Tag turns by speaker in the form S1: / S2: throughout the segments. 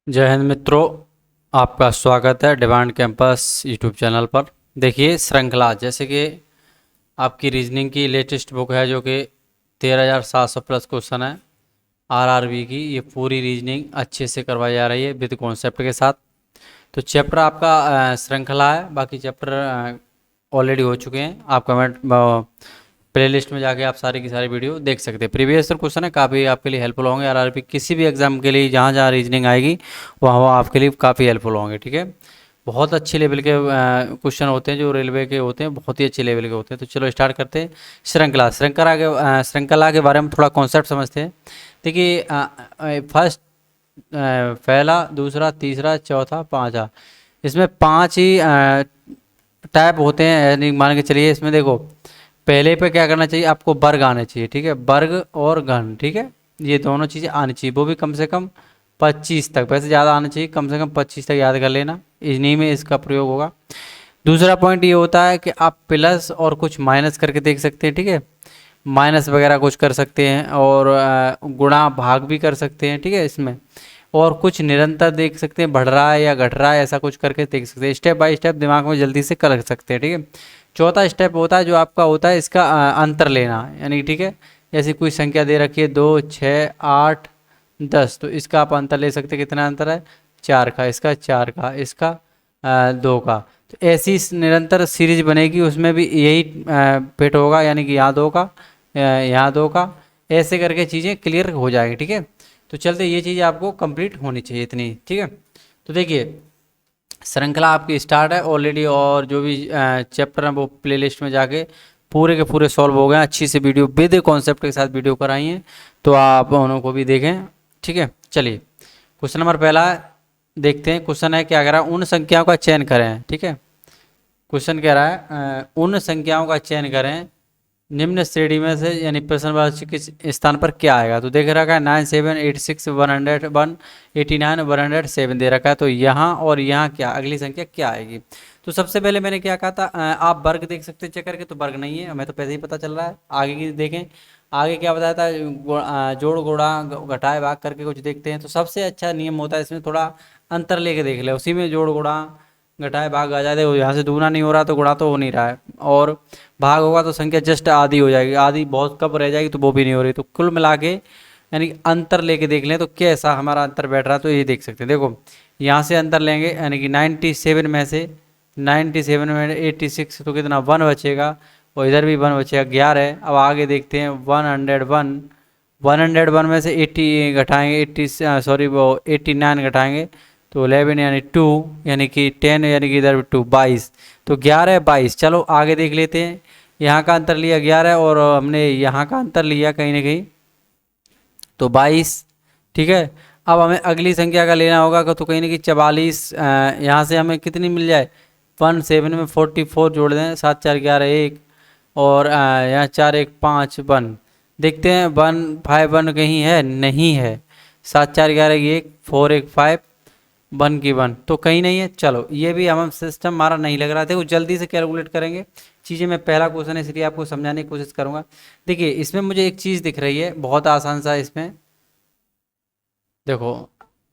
S1: जय हिंद मित्रों, आपका स्वागत है डिमांड कैंपस यूट्यूब चैनल पर। देखिए श्रृंखला, जैसे कि आपकी रीजनिंग की लेटेस्ट बुक है जो कि 13,700 प्लस क्वेश्चन है आरआरबी की। ये पूरी रीजनिंग अच्छे से करवाई जा रही है विद कॉन्सेप्ट के साथ। तो चैप्टर आपका श्रृंखला है, बाकी चैप्टर ऑलरेडी हो चुके हैं। आप कमेंट प्लेलिस्ट में जाके आप सारी की सारी वीडियो देख सकते हैं। प्रीवियस क्वेश्चन है, काफ़ी आपके लिए हेल्पफुल होंगे। आरआरबी किसी भी एग्जाम के लिए जहाँ जहाँ रीजनिंग आएगी वहाँ वहाँ आपके लिए काफ़ी हेल्पफुल होंगे। ठीक है, बहुत अच्छे लेवल के क्वेश्चन होते हैं जो रेलवे के होते हैं, बहुत ही अच्छे लेवल के होते हैं। तो चलो स्टार्ट करते हैं। श्रृंखला के बारे में थोड़ा कॉन्सेप्ट समझते हैं। देखिए फर्स्ट, पहला, दूसरा, तीसरा, चौथा, पांचवा, इसमें पांच ही टाइप होते हैं। यानी मान के चलिए, इसमें देखो पहले पे क्या करना चाहिए आपको, वर्ग आने चाहिए। ठीक है, वर्ग और घन, ठीक है, ये दोनों चीज़ें आनी चाहिए, वो भी कम से कम 25 तक। वैसे ज़्यादा आना चाहिए, कम से कम 25 तक याद कर लेना, इन्हीं में इसका प्रयोग होगा। दूसरा पॉइंट ये होता है कि आप प्लस और कुछ माइनस करके देख सकते हैं। ठीक है, माइनस वगैरह कुछ कर सकते हैं और गुणा भाग भी कर सकते हैं। ठीक है, इसमें और कुछ निरंतर देख सकते हैं, बढ़ रहा है या घट रहा है, ऐसा कुछ करके देख सकते हैं। स्टेप बाय स्टेप दिमाग में जल्दी से कर सकते हैं। ठीक है, चौथा स्टेप होता है जो आपका होता है इसका अंतर लेना, यानी ठीक है, जैसे कोई संख्या दे रखी है 2, 6, 8, 10, तो इसका आप अंतर ले सकते हैं। कितना अंतर है? 4 का, इसका 4 का, इसका 2 का। तो ऐसी निरंतर सीरीज बनेगी, उसमें भी यही फिट होगा, यानी कि यहाँ 2 का, यहाँ 2 का, ऐसे करके चीज़ें क्लियर हो जाएगी। ठीक है, तो चलते ये चीज़ आपको कंप्लीट होनी चाहिए इतनी। ठीक है, तो देखिए श्रृंखला आपकी स्टार्ट है ऑलरेडी, और जो भी चैप्टर हैं वो प्लेलिस्ट में जाके पूरे के पूरे सॉल्व हो गए हैं। अच्छी से वीडियो विद कॉन्सेप्ट के साथ वीडियो कराई हैं, तो आप उनको भी देखें। ठीक है, चलिए क्वेश्चन नंबर पहला देखते हैं। क्वेश्चन है क्या कह रहा है, उन संख्याओं का चयन करें। ठीक है, क्वेश्चन कह रहा है उन संख्याओं का चयन करें निम्न श्रेणी में से, यानी प्रश्नवाची किस स्थान पर क्या आएगा। तो देख रखा है 9, 7, 8, 6, 101, 89, 107 दे रखा है। तो यहाँ और यहाँ क्या अगली संख्या क्या आएगी। तो सबसे पहले मैंने क्या कहा था, आप वर्ग देख सकते हैं चेक करके, तो वर्ग नहीं है, हमें तो पहले ही पता चल रहा है। आगे की देखें, आगे क्या बताया था, जोड़ गुणा घटाए भाग करके कुछ देखते हैं। तो सबसे अच्छा नियम होता है इसमें, थोड़ा अंतर लेके देख ले, उसी में जोड़ गुणा घटाए भाग आ जाए। देखो यहाँ से दूना नहीं हो रहा तो गुणा तो हो नहीं रहा है, और भाग होगा तो संख्या जस्ट आधी हो जाएगी, आधी बहुत कम रह जाएगी तो वो भी नहीं हो रही। तो कुल मिला के यानी अंतर लेके देख लें तो कैसा हमारा अंतर बैठ रहा है, तो ये देख सकते हैं। देखो यहाँ से अंतर लेंगे, यानी कि 97 में से 97 में 86, तो कितना 1 बचेगा, और इधर भी 1 बचेगा, 11। अब आगे देखते हैं 101, 101 में से 80 घटाएंगे, 80 सॉरी वो 89 घटाएंगे तो 11 यानी 2, यानी कि 10, यानी कि इधर 2, 22, तो 11, 22। चलो आगे देख लेते हैं। यहाँ का अंतर लिया 11 और हमने यहाँ का अंतर लिया कहीं ना कहीं, तो 22। ठीक है, अब हमें अगली संख्या का लेना होगा, तो कहीं ना कहीं 44, यहाँ से हमें कितनी मिल जाए, 17 में 44 जोड़ दें, 7, 4, 11, 1, और यहाँ 4, 1, 5, 1। देखते हैं 1, 5, 1 कहीं है, नहीं है। 7, 4, 11, 1, 4, 1, 5, 1 की 1 तो कहीं नहीं है। चलो ये भी हम सिस्टम हमारा नहीं लग रहा था, वो जल्दी से कैलकुलेट करेंगे चीज़ें। मैं पहला क्वेश्चन है इसलिए आपको समझाने की कोशिश करूंगा। देखिए इसमें मुझे एक चीज़ दिख रही है बहुत आसान सा। इसमें देखो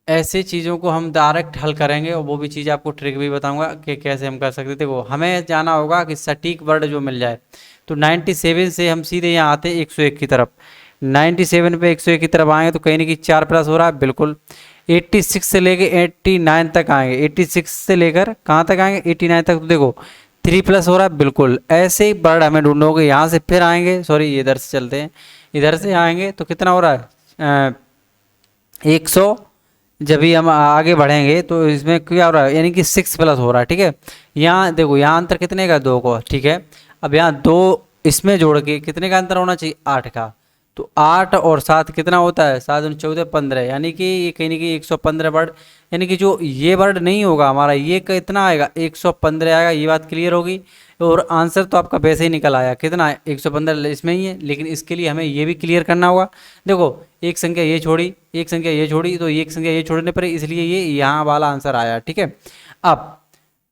S1: ऐसे चीज़ों को हम डायरेक्ट हल करेंगे, और वो भी चीज़ आपको ट्रिक भी बताऊंगा कि कैसे हम कर सकते हैं। देखो हमें जाना होगा कि सटीक वर्ड जो मिल जाए। तो 97 से हम सीधे यहाँ आते हैं 101 की तरफ। 97 पे 101 की तरफ आएंगे तो कहीं ना कहीं 4 प्लस हो रहा है, बिल्कुल। 86 से लेके 89 तक आएंगे, 86 से लेकर कहाँ तक आएंगे, 89 तक। तो देखो 3 प्लस हो रहा है, बिल्कुल। ऐसे ही वर्ड हमें ढूंढोगे, यहाँ से फिर आएंगे, सॉरी इधर से चलते हैं, इधर से आएंगे तो कितना हो रहा है 100। जब भी हम आगे बढ़ेंगे तो इसमें क्या हो रहा है, यानी कि 6 प्लस हो रहा है। ठीक है, यहाँ देखो यहाँ अंतर कितने का, 2 को। ठीक है, अब यहाँ 2 इसमें जोड़ के कितने का अंतर होना चाहिए, 8 का। तो 8 और 7 कितना होता है, 7 और 14, 15, यानी कि ये कहीं ना कहीं 115 वर्ड, यानी कि जो ये वर्ड नहीं होगा हमारा, ये कितना आएगा, 115 आएगा। ये बात क्लियर होगी। और आंसर तो आपका वैसे ही निकल आया, कितना है, 115 इसमें ही है। लेकिन इसके लिए हमें ये भी क्लियर करना होगा। देखो एक संख्या ये छोड़ी, एक संख्या ये छोड़ी, तो एक संख्या ये छोड़ने पर इसलिए ये यहाँ वाला आंसर आया। ठीक है, अब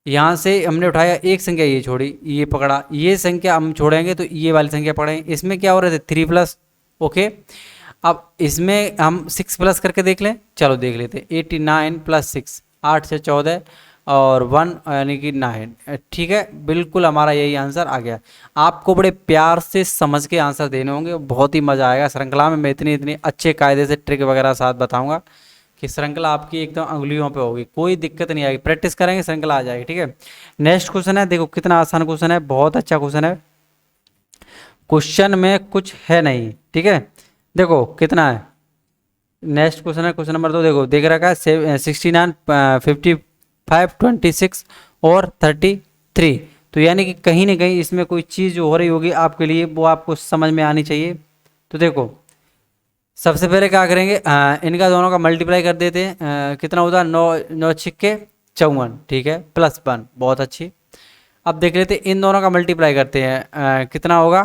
S1: यहाँ से हमने उठाया एक संख्या ये छोड़ी, ये पकड़ा, ये संख्या हम छोड़ेंगे तो ये वाली संख्या पकड़ेंगे। इसमें क्या हो रहे थे, 3 प्लस। ओके, अब इसमें हम 6 प्लस करके देख लें, चलो देख लेते हैं। 89 + 6, 8 से 14 और 1 यानी कि 9। ठीक है, बिल्कुल हमारा यही आंसर आ गया। आपको बड़े प्यार से समझ के आंसर देने होंगे, बहुत ही मज़ा आएगा। श्रृंखला में मैं इतनी अच्छे कायदे से ट्रिक वगैरह साथ बताऊंगा कि श्रृंखला आपकी एकदम अंगुलियों पे होगी, कोई दिक्कत नहीं आएगी। प्रैक्टिस करेंगे श्रृंखला आ जाएगी। ठीक है, नेक्स्ट क्वेश्चन है, देखो कितना आसान क्वेश्चन है, बहुत अच्छा क्वेश्चन है। क्वेश्चन में कुछ है नहीं, ठीक है। देखो कितना है, नेक्स्ट क्वेश्चन है क्वेश्चन नंबर 2। देखो देख रखा है 69, 55, 26 और 33। तो यानी कि कहीं ना कहीं इसमें कोई चीज़ जो हो रही होगी आपके लिए, वो आपको समझ में आनी चाहिए। तो देखो सबसे पहले क्या करेंगे, इनका दोनों का मल्टीप्लाई कर देते हैं। कितना होता है, 9×9 = 54, ठीक है, +1, बहुत अच्छी। अब देख लेते हैं इन दोनों का मल्टीप्लाई करते हैं, कितना होगा,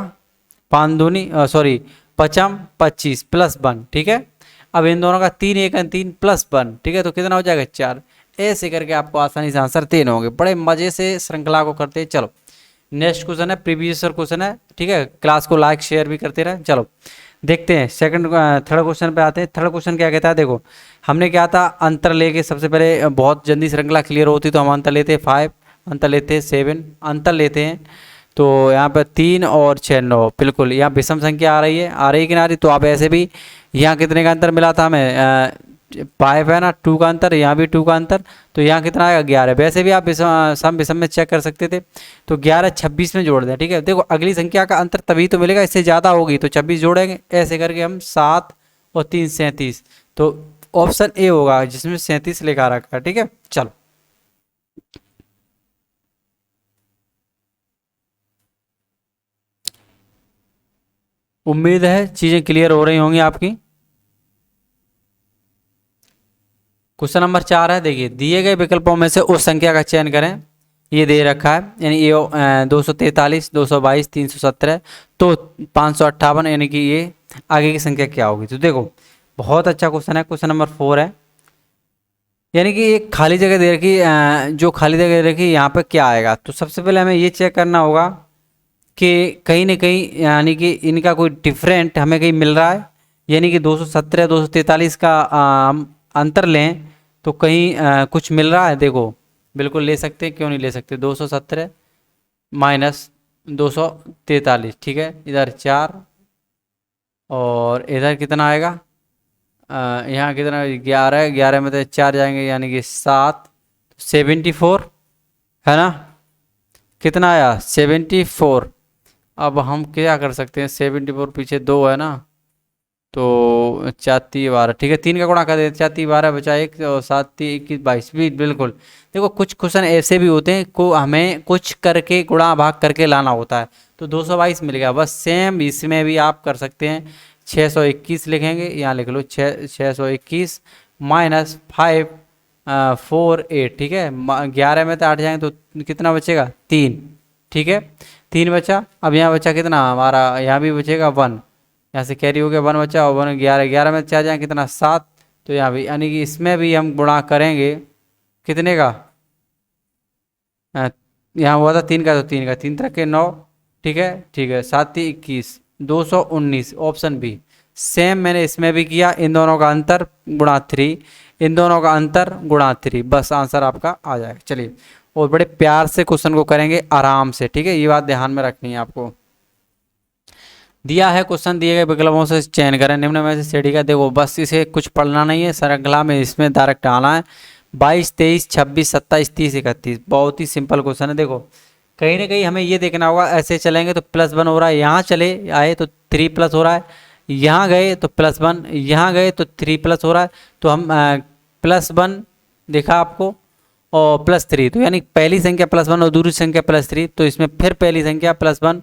S1: 5 दूनी सॉरी 5 25 +1, ठीक है। अब इन दोनों का 3 1 3 +1, ठीक है, तो कितना हो जाएगा 4। ऐसे करके आपको आसानी से आंसर देने होंगे, बड़े मज़े से श्रृंखला को करते हैं। चलो नेक्स्ट क्वेश्चन है, प्रीवियस क्वेश्चन है, ठीक है। क्लास को लाइक शेयर भी करते रहें। चलो देखते हैं थर्ड क्वेश्चन पे आते हैं। थर्ड क्वेश्चन क्या कहता है, देखो हमने क्या था, अंतर लेके सबसे पहले बहुत जल्दी श्रृंखला क्लियर होती तो हम अंतर लेते हैं 5, अंतर लेते हैं 7, अंतर लेते हैं। तो यहाँ पर 3 और 6 9, बिल्कुल यहाँ विषम संख्या आ रही कि ना आ रही। तो आप ऐसे भी, यहाँ कितने का अंतर मिला था हमें, 5 है ना, 2 का अंतर, यहाँ भी 2 का अंतर, तो यहाँ कितना आएगा 11। वैसे भी आप सम विषम में चेक कर सकते थे। तो 11 26 में जोड़ दें, ठीक है। देखो अगली संख्या का अंतर तभी तो मिलेगा, इससे ज़्यादा होगी तो 26 जोड़ेंगे। ऐसे करके हम 7 और 3 37, तो ऑप्शन ए होगा जिसमें 37 लिखा रखा है, ठीक है। चलो उम्मीद है चीज़ें क्लियर हो रही होंगी आपकी। क्वेश्चन नंबर 4 है, देखिए दिए गए विकल्पों में से उस संख्या का चयन करें, ये दे रखा है, यानी ये 243 222 317, तो 558, यानी कि ये आगे की संख्या क्या होगी। तो देखो बहुत अच्छा क्वेश्चन है। क्वेश्चन नंबर 4 है, यानी कि एक खाली जगह दे रखी, जो खाली जगह दे रखी यहाँ पे क्या आएगा। तो सबसे पहले हमें ये चेक करना होगा कि कहीं ना कहीं यानी कि इनका कोई डिफरेंट हमें कहीं मिल रहा है, यानी कि 217 243 का हम अंतर लें तो कहीं कुछ मिल रहा है। देखो बिल्कुल ले सकते हैं, क्यों नहीं ले सकते। 217 माइनस 243, ठीक है, इधर 4 और इधर कितना आएगा, यहाँ कितना 11, 11 में तो 4 जाएंगे यानी कि 7, 74 है ना, कितना आया 74। अब हम क्या कर सकते हैं, 74 पीछे 2 है ना, तो 4×3 = 12, ठीक है। 3 का गुणा कर देते, 4×3 = 12 बचा 1 और 7×3 = 22 भी, बिल्कुल। देखो कुछ क्वेश्चन ऐसे भी होते हैं को हमें कुछ करके गुणा भाग करके लाना होता है, तो 222 मिल गया। बस सेम इसमें भी आप कर सकते हैं, 621 लिखेंगे, यहाँ लिख लो 621 माइनस 5 4 8, ठीक है। 11 में तो 8 जाएंगे तो कितना बचेगा 3, ठीक है, 3 बचा। अब यहाँ बचा कितना हमारा, यहाँ भी बचेगा 1, यहाँ से कैरी हो गया 1 बचा, और 1 11, 11 में 4 जाए कितना 7, तो यहाँ भी यानी कि इसमें भी हम गुणा करेंगे कितने का, यहाँ हुआ था 3 का, तो 3 का 3 3 9, ठीक है, ठीक है, 7×3 = 21, 219, ऑप्शन बी। सेम मैंने इसमें भी किया, इन दोनों का अंतर गुणा 3, इन दोनों का अंतर गुणा 3, बस आंसर आपका आ जाएगा। चलिए, और बड़े प्यार से क्वेश्चन को करेंगे आराम से, ठीक है, ये बात ध्यान में रखनी है आपको। दिया है क्वेश्चन, दिए गए विकल्पों से चयन करें निम्न में से श्रेणी का। देखो बस इसे कुछ पढ़ना नहीं है, श्रृंखला में इसमें डायरेक्ट आना है। 22 23 26 27 30 31, बहुत ही सिंपल क्वेश्चन है। देखो कहीं ना कहीं हमें ये देखना होगा, ऐसे चलेंगे तो +1 हो रहा है, यहाँ चले आए तो 3+ हो रहा है, यहाँ गए तो +1, यहाँ गए तो 3+ हो रहा है, तो हम +1 देखा आपको और +3, तो यानी पहली संख्या +1 और दूसरी संख्या +3, तो इसमें फिर पहली संख्या +1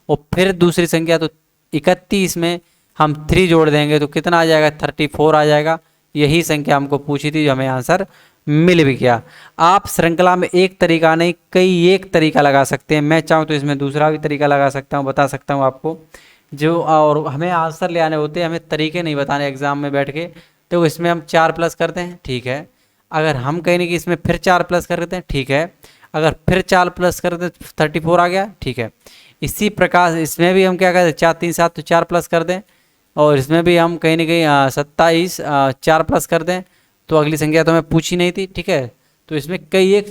S1: और फिर दूसरी संख्या, तो 31 में हम 3 जोड़ देंगे तो कितना आ जाएगा 34 आ जाएगा। यही संख्या हमको पूछी थी, जो हमें आंसर मिल भी गया। आप श्रृंखला में एक तरीका नहीं कई एक तरीका लगा सकते हैं, मैं चाहूँ तो इसमें दूसरा भी तरीका लगा सकता हूँ, बता सकता हूँ आपको जो, और हमें आंसर ले आने होते हैं, हमें तरीके नहीं बताने एग्जाम में बैठ के। तो इसमें हम 4+ करते हैं, ठीक है। अगर हम कहें कि इसमें फिर 4+ कर देते हैं, ठीक है। अगर फिर 4+ कर दें तो 34 आ गया, ठीक है। इसी प्रकार इसमें भी हम क्या करते हैं, 4 3 7, तो 4+ कर दें, और इसमें भी हम कहीं ना कहीं 27 4 प्लस कर दें तो अगली संख्या तो हमें पूछी नहीं थी, ठीक है। तो इसमें कई एक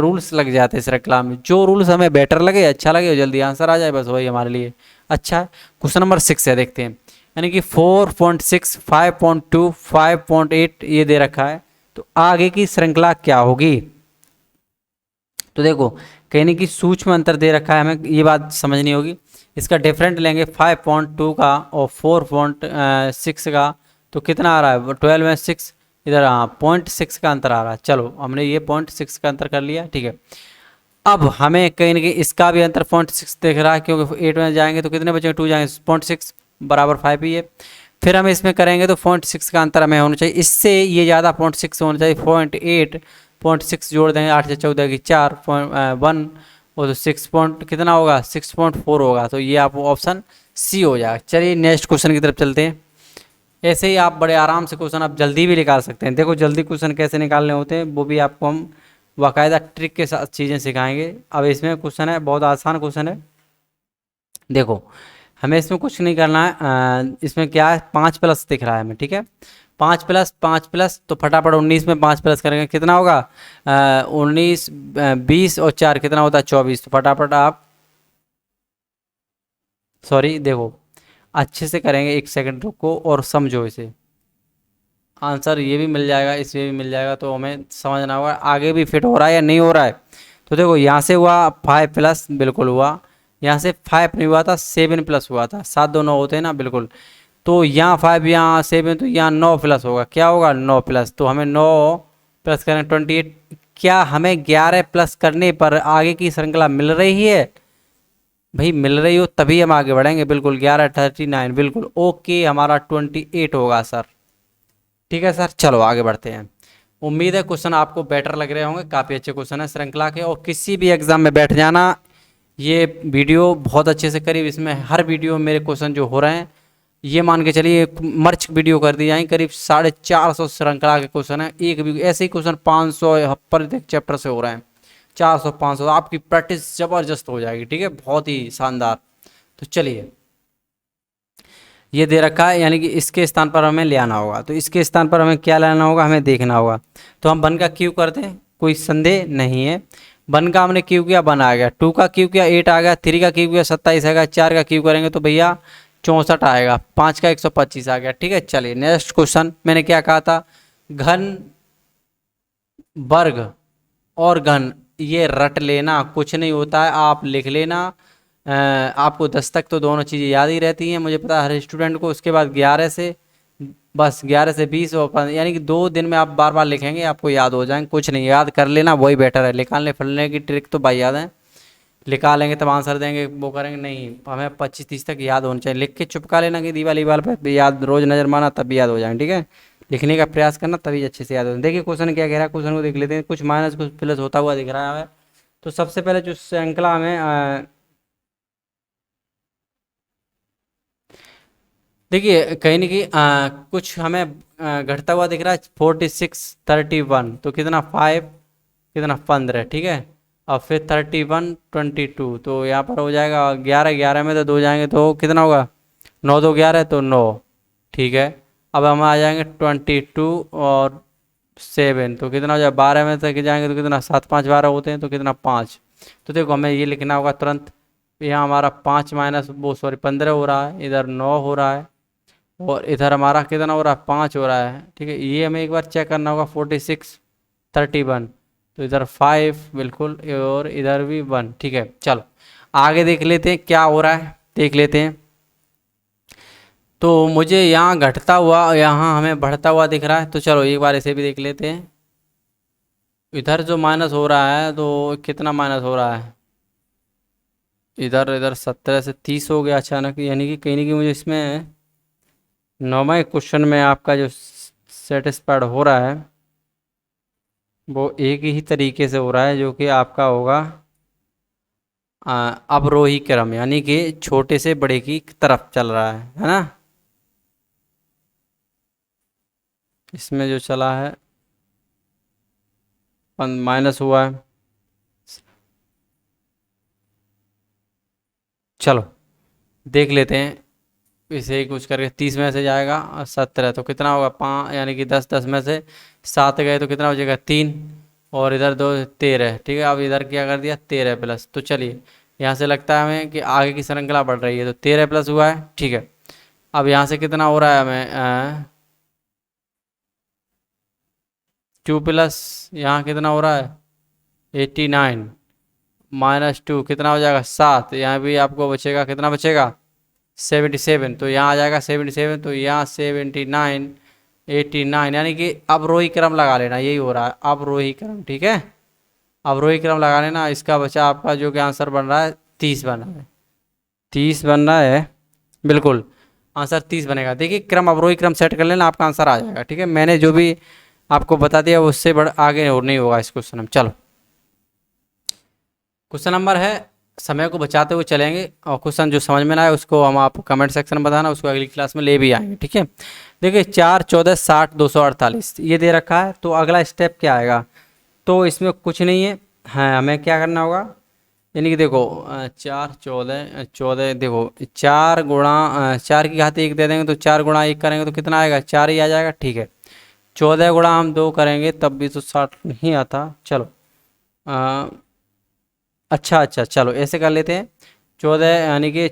S1: रूल्स लग जाते हैं श्रृंखला में, जो रूल्स हमें बेटर लगे, अच्छा लगे और जल्दी आंसर आ जाए, बस वही हमारे लिए अच्छा है। क्वेश्चन नंबर 6 है, देखते हैं। यानी कि 4.6, 5.2, 5.8 ये दे रखा है, तो आगे की श्रृंखला क्या होगी। तो देखो कहने की सूक्ष्म अंतर दे रखा है, हमें ये बात समझनी होगी। इसका डिफरेंट लेंगे 5.2 का और 4.6 का, तो कितना आ रहा है 12 में 6, इधर हाँ 0.6 का अंतर आ रहा है। चलो हमने ये 0.6 का अंतर कर लिया, ठीक है। अब हमें कहीं ना कहीं इसका भी अंतर 0.6 दिख रहा है, क्योंकि 8 में जाएंगे तो कितने बचेंगे, 2 जाएंगे, 0.6 बराबर 5 ही है। फिर हम इसमें करेंगे तो 0.6 का अंतर हमें होना चाहिए, इससे ये ज़्यादा 0.6 होना चाहिए, 0.8, 0.6 जोड़ देंगे, 8 से 14 की 4, 1 और तो 6 पॉइंट कितना होगा, 6.4 होगा। तो ये आपको ऑप्शन सी हो जाएगा। चलिए नेक्स्ट क्वेश्चन की तरफ चलते हैं। ऐसे ही आप बड़े आराम से क्वेश्चन आप जल्दी भी निकाल सकते हैं। देखो जल्दी क्वेश्चन कैसे निकालने होते हैं वो भी आपको हम बाकायदा ट्रिक के साथ चीज़ें सिखाएंगे। अब इसमें क्वेश्चन है, बहुत आसान क्वेश्चन है। देखो हमें इसमें कुछ नहीं करना है, इसमें क्या है 5 प्लस दिख रहा है हमें, ठीक है। 5 प्लस तो फटाफट 19 में 5 प्लस करेंगे कितना होगा, 19, 20 और 4 कितना होता है 24। तो फटाफट आप, सॉरी देखो अच्छे से करेंगे, एक सेकंड रुको और समझो इसे, आंसर ये भी मिल जाएगा, इसमें भी मिल जाएगा। तो हमें समझना होगा आगे भी फिट हो रहा है या नहीं हो रहा है। तो देखो यहाँ से हुआ 5 प्लस, बिल्कुल हुआ। यहाँ से 5 नहीं हुआ था, 7 प्लस हुआ था, 7 दोनों होते हैं ना, बिल्कुल। तो यहाँ 5, यहाँ 7, तो यहाँ 9 प्लस होगा, क्या होगा 9 प्लस। तो हमें 9 प्लस करें 28। क्या हमें 11 प्लस करने पर आगे की श्रृंखला मिल रही है, भाई मिल रही हो तभी हम आगे बढ़ेंगे, बिल्कुल 11, 39, बिल्कुल ओके, हमारा 28 होगा सर। ठीक है सर, चलो आगे बढ़ते हैं। उम्मीद है क्वेश्चन आपको बेटर लग रहे होंगे, काफ़ी अच्छे क्वेश्चन है श्रृंखला के, और किसी भी एग्जाम में बैठ जाना। ये वीडियो बहुत अच्छे से करीब, इसमें हर वीडियो में मेरे क्वेश्चन जो हो रहे हैं, ये मान के चलिए मर्च वीडियो कर दी जाए, करीब 450 श्रृंखला के क्वेश्चन है। एक भी ऐसे ही क्वेश्चन 500 पर चैप्टर से हो रहे हैं, 400 500, आपकी प्रैक्टिस ज़बरदस्त हो जाएगी, ठीक है, बहुत ही शानदार। तो चलिए ये दे रखा है, यानी कि इसके स्थान पर हमें ले आना होगा। तो इसके स्थान पर हमें क्या लाना होगा, हमें देखना होगा। तो हम 1 का क्यू करते हैं, कोई संदेह नहीं है। 1 का हमने क्यू किया, 1 आ गया। 2 का क्यू किया, 8 आ गया। 3 का क्यू किया, 27 आएगा। 4 का क्यू करेंगे तो भैया 64 आएगा। 5 का 125 आ गया, ठीक है। चलिए नेक्स्ट क्वेश्चन, मैंने क्या कहा था, घन, वर्ग और घन, ये रट लेना, कुछ नहीं होता है, आप लिख लेना। आपको 10 तक तो दोनों चीज़ें याद ही रहती हैं, मुझे पता है हर स्टूडेंट को। उसके बाद 11 से, बस 11 से 20 और 15, यानी कि 2 दिन में आप बार बार लिखेंगे, आपको याद हो जाएंगे। कुछ नहीं, याद कर लेना वही बेटर है। निकालने फलने की ट्रिक तो भाई याद है, निकालेंगे तब आंसर देंगे, वो करेंगे नहीं, हमें 25-30 तक याद होना चाहिए। लिख के चिपका लेना कि दीवार दीवार पे याद, रोज नजर मारना तब भी याद हो जाएंगे, ठीक है। लिखने का प्रयास करना तभी अच्छे से याद हो। देखिए क्वेश्चन क्या कह रहा है, क्वेश्चन को देख लेते हैं। कुछ माइनस कुछ प्लस होता हुआ दिख रहा है हमें। तो सबसे पहले जो श्रृंखला हमें देखिए कहीं ना कहीं कुछ हमें घटता हुआ दिख रहा है, 46, 31, तो कितना 5, कितना 15, ठीक है। और फिर 31, 22, तो यहाँ पर हो जाएगा 11, 11 में तो 2 जाएंगे तो कितना होगा, 9 2 11 तो 9, ठीक है। अब हम आ जाएंगे 22 और 7, तो कितना हो जाएगा, 12 में तक जाएंगे तो कितना, 7 5 12 होते हैं, तो कितना 5। तो देखो हमें ये लिखना होगा तुरंत, यहाँ हमारा 5 माइनस वो सॉरी 15 हो रहा है, इधर 9 हो रहा है, और इधर हमारा कितना हो रहा है 5 हो रहा है, ठीक है। ये हमें एक बार चेक करना होगा, 46, 31, तो इधर 5 बिल्कुल, और इधर भी 1, ठीक है। चलो आगे देख लेते हैं क्या हो रहा है, देख लेते हैं। तो मुझे यहाँ घटता हुआ, यहाँ हमें बढ़ता हुआ दिख रहा है, तो चलो एक बार इसे भी देख लेते हैं। इधर जो माइनस हो रहा है तो कितना माइनस हो रहा है, इधर इधर 17 से 30 हो गया अचानक, यानी कि कहीं ना कहीं मुझे इसमें 9वें क्वेश्चन में आपका जो सेटिस्फाइड हो रहा है वो एक ही तरीके से हो रहा है, जो कि आपका होगा अवरोही क्रम, यानी कि छोटे से बड़े की तरफ चल रहा है ना। इसमें जो चला है माइनस हुआ है। चलो देख लेते हैं, इसे ही कुछ करके 30 में से जाएगा 17, तो कितना होगा 5, यानी कि 10, 10 में से 7 गए तो कितना हो जाएगा 3, और इधर 2, 13। ठीक है, अब इधर क्या कर दिया 13 प्लस। तो चलिए यहाँ से लगता है हमें कि आगे की श्रृंखला बढ़ रही है, तो 13 प्लस हुआ है। ठीक है, अब यहाँ से कितना हो रहा है हमें 2 प्लस, यहाँ कितना हो रहा है 89 माइनस 2 कितना हो जाएगा 7, यहाँ भी आपको बचेगा कितना बचेगा 77, तो यहाँ आ जाएगा 77, तो यहाँ 79 89, यानी कि अवरोही क्रम लगा लेना, यही हो रहा है अवरोही क्रम। ठीक है, अवरोही क्रम लगा लेना। इसका बचा आपका जो कि आंसर बन रहा है 30 बन रहा है, 30 बन रहा है, बिल्कुल आंसर 30 बनेगा। देखिए क्रम अवरोही क्रम सेट कर लेना, आपका आंसर आ जाएगा। ठीक है, मैंने जो भी आपको बता दिया उससे बड़ा आगे नहीं होगा इस क्वेश्चन में। चलो क्वेश्चन नंबर है, समय को बचाते हुए चलेंगे, और क्वेश्चन जो समझ में ना आए उसको हम आप कमेंट सेक्शन में बताना, उसको अगली क्लास में ले भी आएंगे। ठीक है, देखिए 4, 14, 60, 248 ये दे रखा है, तो अगला स्टेप क्या आएगा, तो इसमें कुछ नहीं है। हाँ, हमें क्या करना होगा, यानी कि देखो 4, 14, 14, देखो 4 गुणा 4 की घात 1 दे देंगे, तो 4 गुणा 1 करेंगे तो कितना आएगा 4 ही आ जाएगा। ठीक है, 14 गुणा हम 2 करेंगे तब भी तो 60 नहीं आता। चलो अच्छा अच्छा, चलो ऐसे कर लेते हैं, 14 यानी कि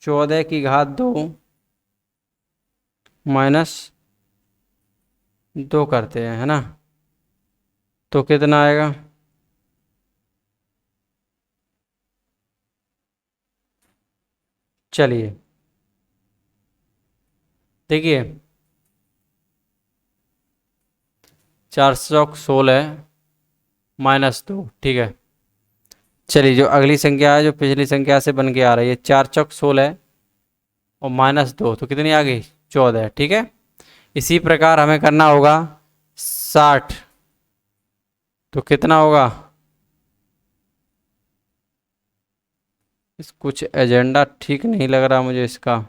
S1: 14 की घात 2 माइनस 2 करते हैं, है ना, तो कितना आएगा चलिए देखिए 416 माइनस 2। ठीक है, चलिए जो अगली संख्या है जो पिछली संख्या से बन के आ रही है 4 चौक 16 और माइनस 2, तो कितनी आ गई 14। ठीक है, इसी प्रकार हमें करना होगा 60, तो कितना होगा, इस कुछ एजेंडा ठीक नहीं लग रहा मुझे इसका।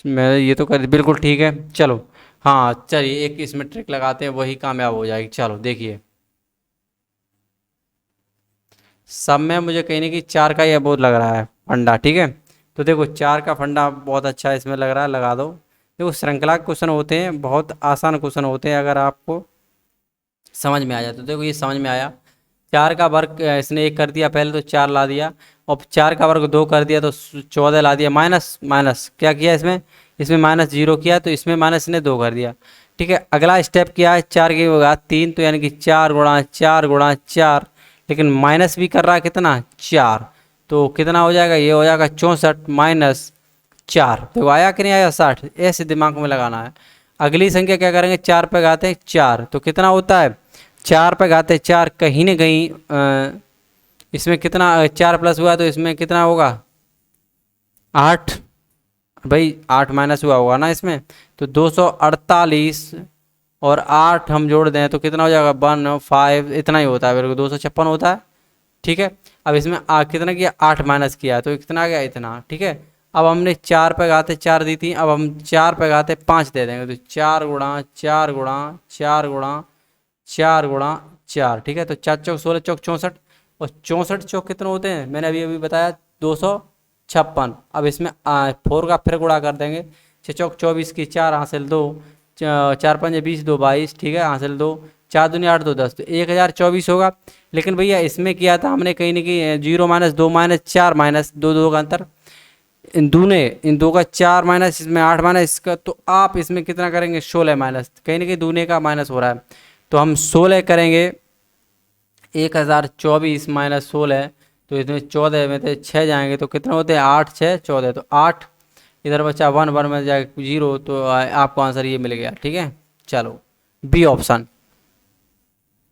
S1: मैं ये तो कर बिल्कुल ठीक है। चलो हाँ चलिए एक इसमें ट्रिक लगाते हैं, वही कामयाब हो जाएगी। चलो देखिए, सब में मुझे कहीं ना कहीं 4 का ये बहुत लग रहा है फंडा। ठीक है, तो देखो 4 का फंडा बहुत अच्छा इसमें लग रहा है, लगा दो। देखो श्रृंखला के क्वेश्चन होते हैं, बहुत आसान क्वेश्चन होते हैं, अगर आपको समझ में आ जाए तो। देखो ये समझ में आया, 4 का वर्ग इसने 1 कर दिया पहले, तो 4 ला दिया, और 4 का वर्ग 2 कर दिया तो 14 ला दिया, माइनस माइनस क्या किया इसमें, इसमें माइनस 0 किया, तो इसमें माइनस ने 2 कर दिया। ठीक है, अगला स्टेप क्या है, 4 की होगा 3, तो यानी कि 4 गुणा 4 गुणा 4, लेकिन माइनस भी कर रहा है कितना 4, तो कितना हो जाएगा, ये हो जाएगा 64 माइनस 4, तो आया कि नहीं आया 60, ऐसे दिमाग में लगाना है। अगली संख्या क्या करेंगे, 4 पे घाते हैं 4, तो कितना होता है 4 पे घाते 4, कहीं ना कहीं इसमें कितना 4 प्लस हुआ तो इसमें कितना होगा 8, भाई 8 माइनस हुआ होगा ना इसमें, तो 248 और 8 हम जोड़ दें तो कितना हो जाएगा 15, इतना ही होता है, मेरे को 256 होता है। ठीक है, अब इसमें कितना किया 8 माइनस किया तो कितना आ गया इतना। ठीक है, अब हमने 4 पे घाते 4 दी थी, अब हम 4 पे घाते 5 दे देंगे, तो 4 गुणा 4 गुणा 4 गुणा 4 गुणा 4। ठीक है, तो 4 चौक 16 चौक 64, और 64 चौक कितने होते हैं मैंने अभी अभी बताया 256। अब इसमें 4 का फिर गुणा कर देंगे, 6 चौक 24 की 4 हासिल 2, 4 5 20 2 22। ठीक है, हासिल 2, 4 दूनी 8 2 10, तो 1024 होगा। लेकिन भैया इसमें किया था हमने कहीं ना कहीं 0 माइनस 2 माइनस 4 माइनस 2 2 का अंतर, इन दो का 4 माइनस, इसमें 8 माइनस इसका, तो आप इसमें कितना करेंगे 16 माइनस, कहीं ना कहीं दूने का माइनस हो रहा है, तो हम 16 करेंगे, 1024 माइनस 16, तो इसमें 14 में से 6 जाएंगे तो कितने होते हैं 8 6 14, तो 8 इधर बचा 1 1 में जाएगा 0, तो आपको आंसर ये मिल गया। ठीक है, चलो बी ऑप्शन।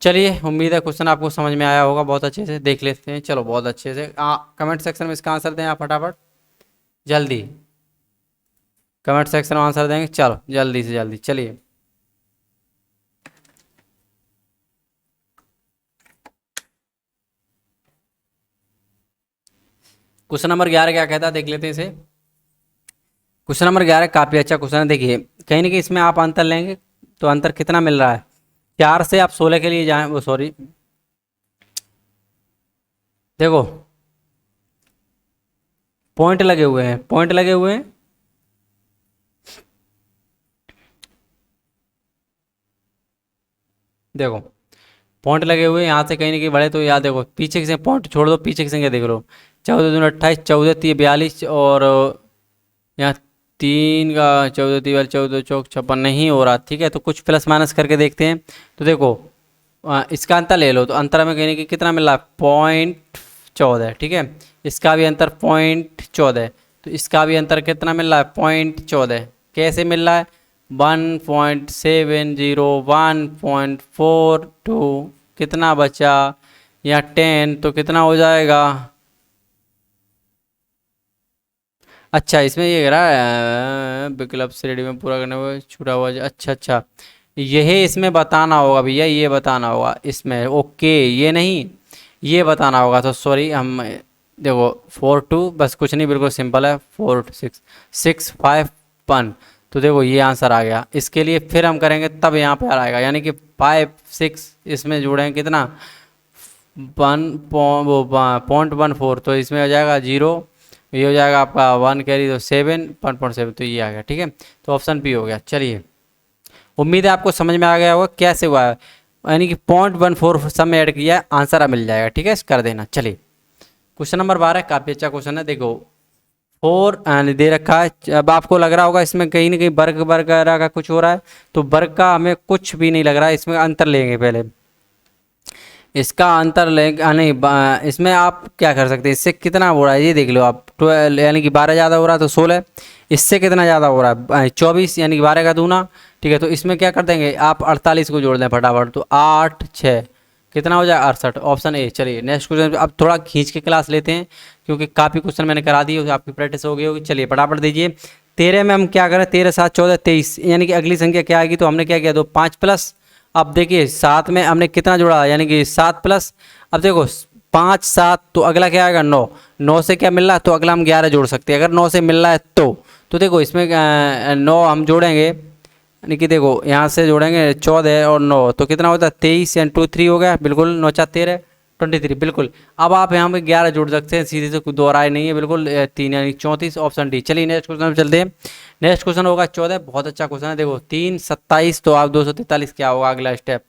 S1: चलिए उम्मीद है क्वेश्चन आपको समझ में आया होगा, बहुत अच्छे से देख लेते हैं। चलो बहुत अच्छे से कमेंट सेक्शन में इसका आंसर दें आप फटाफट, जल्दी कमेंट सेक्शन में आंसर देंगे, चलो जल्दी से जल्दी। चलिए क्वेश्चन नंबर 11 क्या कहता है देख लेते हैं इसे। क्वेश्चन नंबर 11 काफ़ी अच्छा क्वेश्चन है। देखिए कहीं ना कहीं इसमें आप अंतर लेंगे तो अंतर कितना मिल रहा है, 4 से आप 16 के लिए जाएं, वो सॉरी देखो पॉइंट लगे हुए हैं, पॉइंट लगे हुए हैं। देखो पॉइंट लगे हुए हैं, यहाँ से कहीं ना कहीं बढ़े तो याद, देखो पीछे की संख्या पॉइंट छोड़ दो, पीछे की संख्या देख लो। 14×2 = 28, 14×3 = 42 और यहाँ 3 का 14×3 = 14×4 = 56 नहीं हो रहा। ठीक है, तो कुछ प्लस माइनस करके देखते हैं। तो देखो इसका अंतर ले लो, तो अंतर हमें कहने की कितना मिल रहा है, 0.14। ठीक है, इसका भी अंतर 0.14, तो इसका भी अंतर कितना मिल रहा है, 0.14। कैसे मिल रहा है, 1.70, 1.42, कितना बचा, या 10, तो कितना हो जाएगा। अच्छा इसमें ये कह रहा है विकल्प श्रेणी में पूरा करने में छूटा हुआ। अच्छा अच्छा, यही इसमें बताना होगा भैया, ये बताना होगा इसमें। ओके, ये नहीं, ये बताना होगा। तो सॉरी, हम देखो 4 2 बस, कुछ नहीं, बिल्कुल सिंपल है। 4 6 6 5 1, तो देखो ये आंसर आ गया। इसके लिए फिर हम करेंगे तब यहाँ पे आएगा, यानी कि 5 6 इसमें जुड़ेंगे कितना, 1.14, तो इसमें हो जाएगा 0, ये हो जाएगा आपका 1 कैरी, तो 7 1.7, तो ये आ गया। ठीक है, तो ऑप्शन बी हो गया। चलिए, उम्मीद है आपको समझ में आ गया होगा कैसे हुआ है, यानी कि 0.14 सब में ऐड किया है, आंसर अब मिल जाएगा। ठीक है, कर देना। चलिए क्वेश्चन नंबर 12 काफ़ी अच्छा क्वेश्चन है। देखो 4 दे रखा है। अब आपको लग रहा होगा इसमें कहीं ना कहीं वर्ग वगैरह का कुछ हो रहा है, तो वर्ग का हमें कुछ भी नहीं लग रहा है, इसमें अंतर लेंगे पहले। इसका अंतर ले नहीं, इसमें आप क्या कर सकते हैं, इससे कितना हो रहा है ये देख लो आप। 12 यानी कि 12 ज़्यादा हो रहा है तो 16, इससे कितना ज़्यादा हो रहा है 24, यानी कि 12 का दूना। ठीक है, तो इसमें क्या कर देंगे आप, 48 को जोड़ दें फटाफट, तो 8 6 कितना हो जाए, 68, ऑप्शन ए। चलिए नेक्स्ट क्वेश्चन, अब थोड़ा खींच के क्लास लेते हैं क्योंकि काफ़ी क्वेश्चन मैंने करा दिए, तो आपकी प्रैक्टिस हो गई होगी। चलिए फटाफट दीजिए। 13 में हम क्या करें, 13 7 14 23, यानी कि अगली संख्या क्या आएगी, तो हमने क्या किया, तो 5 प्लस। अब देखिए 7 में हमने कितना जोड़ा, यानी कि 7 प्लस। अब देखो 5 7, तो अगला क्या आएगा, 9। 9 से क्या मिल रहा है, तो अगला हम 11 जोड़ सकते हैं, अगर 9 से मिल रहा है तो देखो इसमें 9 हम जोड़ेंगे, यानी कि देखो यहाँ से जोड़ेंगे 14 और 9, तो कितना होता है 23, यानी 2 3 हो गया, बिल्कुल 9 4 13 23, बिल्कुल। अब आप यहाँ पे 11 जोड़ सकते हैं, सीधे से कोई दोहराए नहीं है, बिल्कुल 3 यानी 34, ऑप्शन डी। चलिए नेक्स्ट क्वेश्चन चलते हैं। नेक्स्ट क्वेश्चन होगा 14, बहुत अच्छा क्वेश्चन है। देखो 3 27, तो आप 243 क्या होगा अगला स्टेप।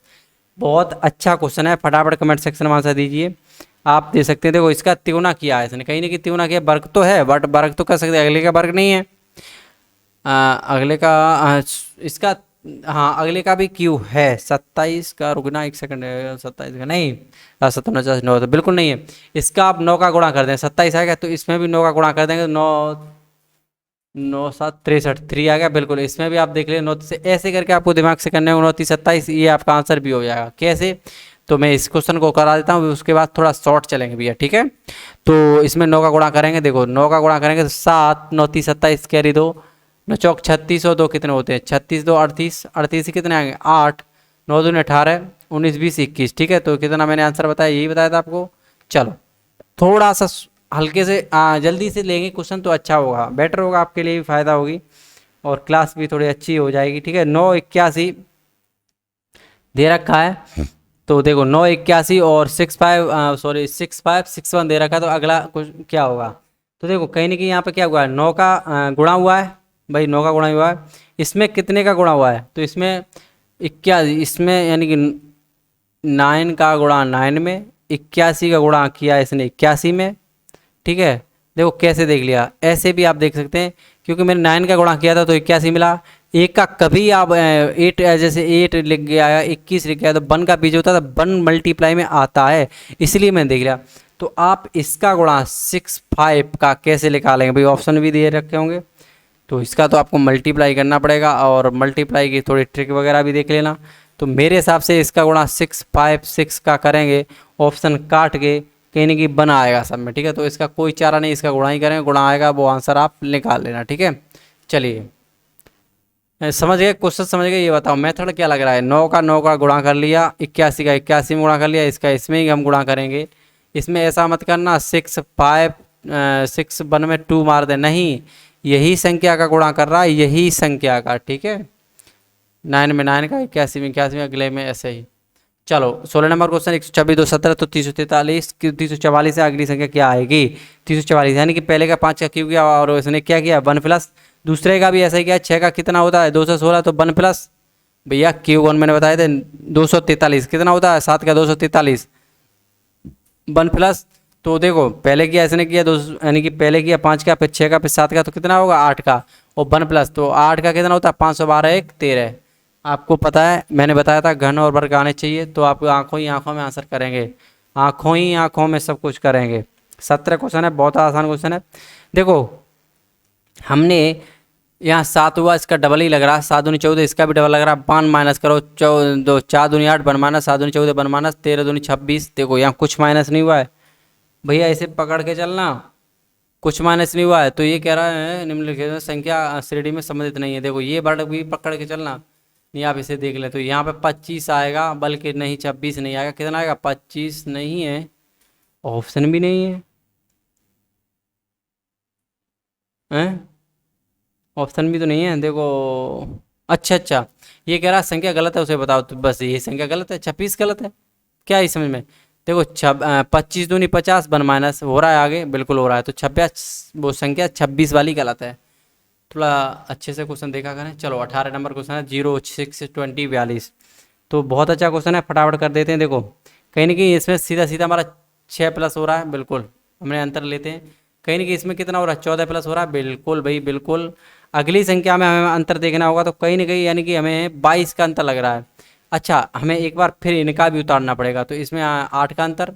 S1: बहुत अच्छा क्वेश्चन है, फटाफट कमेंट सेक्शन में आंसर दीजिए। आप दे सकते हैं। देखो इसका तिगुना किया है इसने, कहीं ना कहीं तिगुना किया, वर्ग तो है बट वर्ग तो कर सकते हैं, अगले का वर्ग नहीं है। अगले का इसका, हाँ अगले का भी क्यू है। 27 का, रुकना एक सेकंड, 27 का नहीं, 57 9 तो बिल्कुल नहीं है। इसका आप 9 का गुणा कर दें, 27 आएगा, तो इसमें भी 9 का गुणा कर देंगे, 9 9 7 63 3 आ गया, बिल्कुल। इसमें भी आप देख लें 9 से, ऐसे करके आपको दिमाग से करने होंगे, 29 27, ये आपका आंसर भी हो जाएगा। कैसे, तो मैं इस क्वेश्चन को करा देता हूँ, उसके बाद थोड़ा शॉर्ट चलेंगे भैया। ठीक है, तो इसमें 9 का गुणा करेंगे, देखो 9 का गुणा करेंगे तो 7 9 30 27 कैरी 2, 9 चौक 36 और 2 कितने होते हैं, 36 2 38, 38 से कितने आएंगे 8, 9 दूनी 18, 19 20 21। ठीक है, तो कितना मैंने आंसर बताया, यही बताया था आपको। चलो थोड़ा सा हल्के से जल्दी से लेंगे क्वेश्चन तो अच्छा होगा, बेटर होगा, आपके लिए भी फायदा होगी और क्लास भी थोड़ी अच्छी हो जाएगी। ठीक है, 981 दे रखा है, तो देखो 981 और 6561 दे रखा है, तो अगला कुछ क्या होगा, तो देखो कहीं ना कहीं यहाँ पे क्या हुआ है, 9 का गुणा हुआ है भाई, 9 का गुणा हुआ है। इसमें कितने का गुणा हुआ है, तो इसमें 81, इसमें यानी कि 9 का गुणा 9 में, 81 का गुणा किया इसने 81 में। ठीक है, देखो कैसे देख लिया, ऐसे भी आप देख सकते हैं, क्योंकि मैंने 9 का गुणा किया था तो 81 मिला। एक का कभी आप 8 जैसे 8 लिख गया या 21 लिख गया, तो 1 का बीज होता था, 1 मल्टीप्लाई में आता है, इसलिए मैंने देख लिया। तो आप इसका गुणा 6 5 का कैसे निकालेंगे भाई, ऑप्शन भी दिए रखे होंगे, तो इसका तो आपको मल्टीप्लाई करना पड़ेगा, और मल्टीप्लाई की थोड़ी ट्रिक वगैरह भी देख लेना। तो मेरे हिसाब से इसका गुणा 6 5 6 का करेंगे, ऑप्शन काट के कहीं ना कहीं बना आएगा सब में। ठीक है, तो इसका कोई चारा नहीं, इसका गुणा ही करेंगे, गुणा आएगा वो आंसर आप निकाल लेना। ठीक है, चलिए समझ गए क्वेश्चन, समझ गए। ये बताओ मेथड क्या लग रहा है, 9 का 9 का गुणा कर लिया, 81 का 81 में गुणा कर लिया, इसका इसमें ही हम गुणा करेंगे। इसमें ऐसा मत करना 6 5 6 1 में 2 मार दे, नहीं, यही संख्या का गुणा कर रहा है, यही संख्या का। ठीक है, 9 में 9 का, 81 में 81 में, अगले में ऐसे ही। चलो 16 नंबर क्वेश्चन, 126 2 17 तो 343, 344 से अगली संख्या क्या आएगी? 344, यानी कि पहले का 5 का क्यूब किया और इसने क्या किया 1 प्लस, दूसरे का भी ऐसा ही किया, 6 का कितना होता है 216 तो 1 प्लस, भैया क्यू वन मैंने बताए थे 243 कितना होता है 7 का 243 1 प्लस। तो देखो पहले किया इसने किया 2, यानी कि पहले किया 5 का फिर 6 का फिर 7 का तो कितना होगा 8 का, और 1 प्लस तो 8 का कितना होता है 512 1 13। आपको पता है मैंने बताया था घन और वर्ग आने चाहिए, तो आप आंखों ही आंखों में आंसर करेंगे, आंखों ही आंखों में सब कुछ करेंगे। 17 क्वेश्चन है, बहुत आसान क्वेश्चन है। देखो हमने यहाँ 7 हुआ, इसका डबल ही लग रहा है, 7 दूनी 14, इसका भी डबल लग रहा है, 5 माइनस करो 2 4 दूनी 8 1 माइनस, 7 दूनी 14 1 माइनस, 13 दूनी 26। देखो यहाँ कुछ माइनस नहीं हुआ है भैया, इसे पकड़ के चलना, कुछ माइनस नहीं हुआ है, तो ये कह रहा है निम्नलिखित में संख्या श्रेणी में संबंधित नहीं है। देखो ये वर्ड भी पकड़ के चलना, नहीं आप इसे देख लें तो यहाँ पे 25 आएगा, बल्कि नहीं 26 नहीं आएगा, कितना आएगा 25 नहीं है, ऑप्शन भी नहीं है, हैं ऑप्शन भी तो नहीं है देखो। अच्छा अच्छा, ये कह रहा है संख्या गलत है उसे बताओ, तो बस ये संख्या गलत है, 26 गलत है, क्या है इस समझ में? देखो 25 दूनी 50 1 माइनस हो रहा है आगे, बिल्कुल हो रहा है, तो 26 वो संख्या 26 वाली गलत है। थोड़ा अच्छे से क्वेश्चन देखा करें। चलो 18 नंबर क्वेश्चन है, 0 6 20 42, तो बहुत अच्छा क्वेश्चन है, फटाफट कर देते हैं। देखो कहीं ना कहीं इसमें सीधा सीधा हमारा 6 प्लस हो रहा है, बिल्कुल हमने अंतर लेते हैं, कहीं ना कहीं इसमें कितना हो रहा है 14 प्लस हो रहा है, बिल्कुल भाई बिल्कुल। अगली संख्या में हमें अंतर देखना होगा, तो कहीं ना कहीं यानी कि हमें 22 का अंतर लग रहा है। अच्छा हमें एक बार फिर इनका भी उतारना पड़ेगा, तो इसमें 8 का अंतर,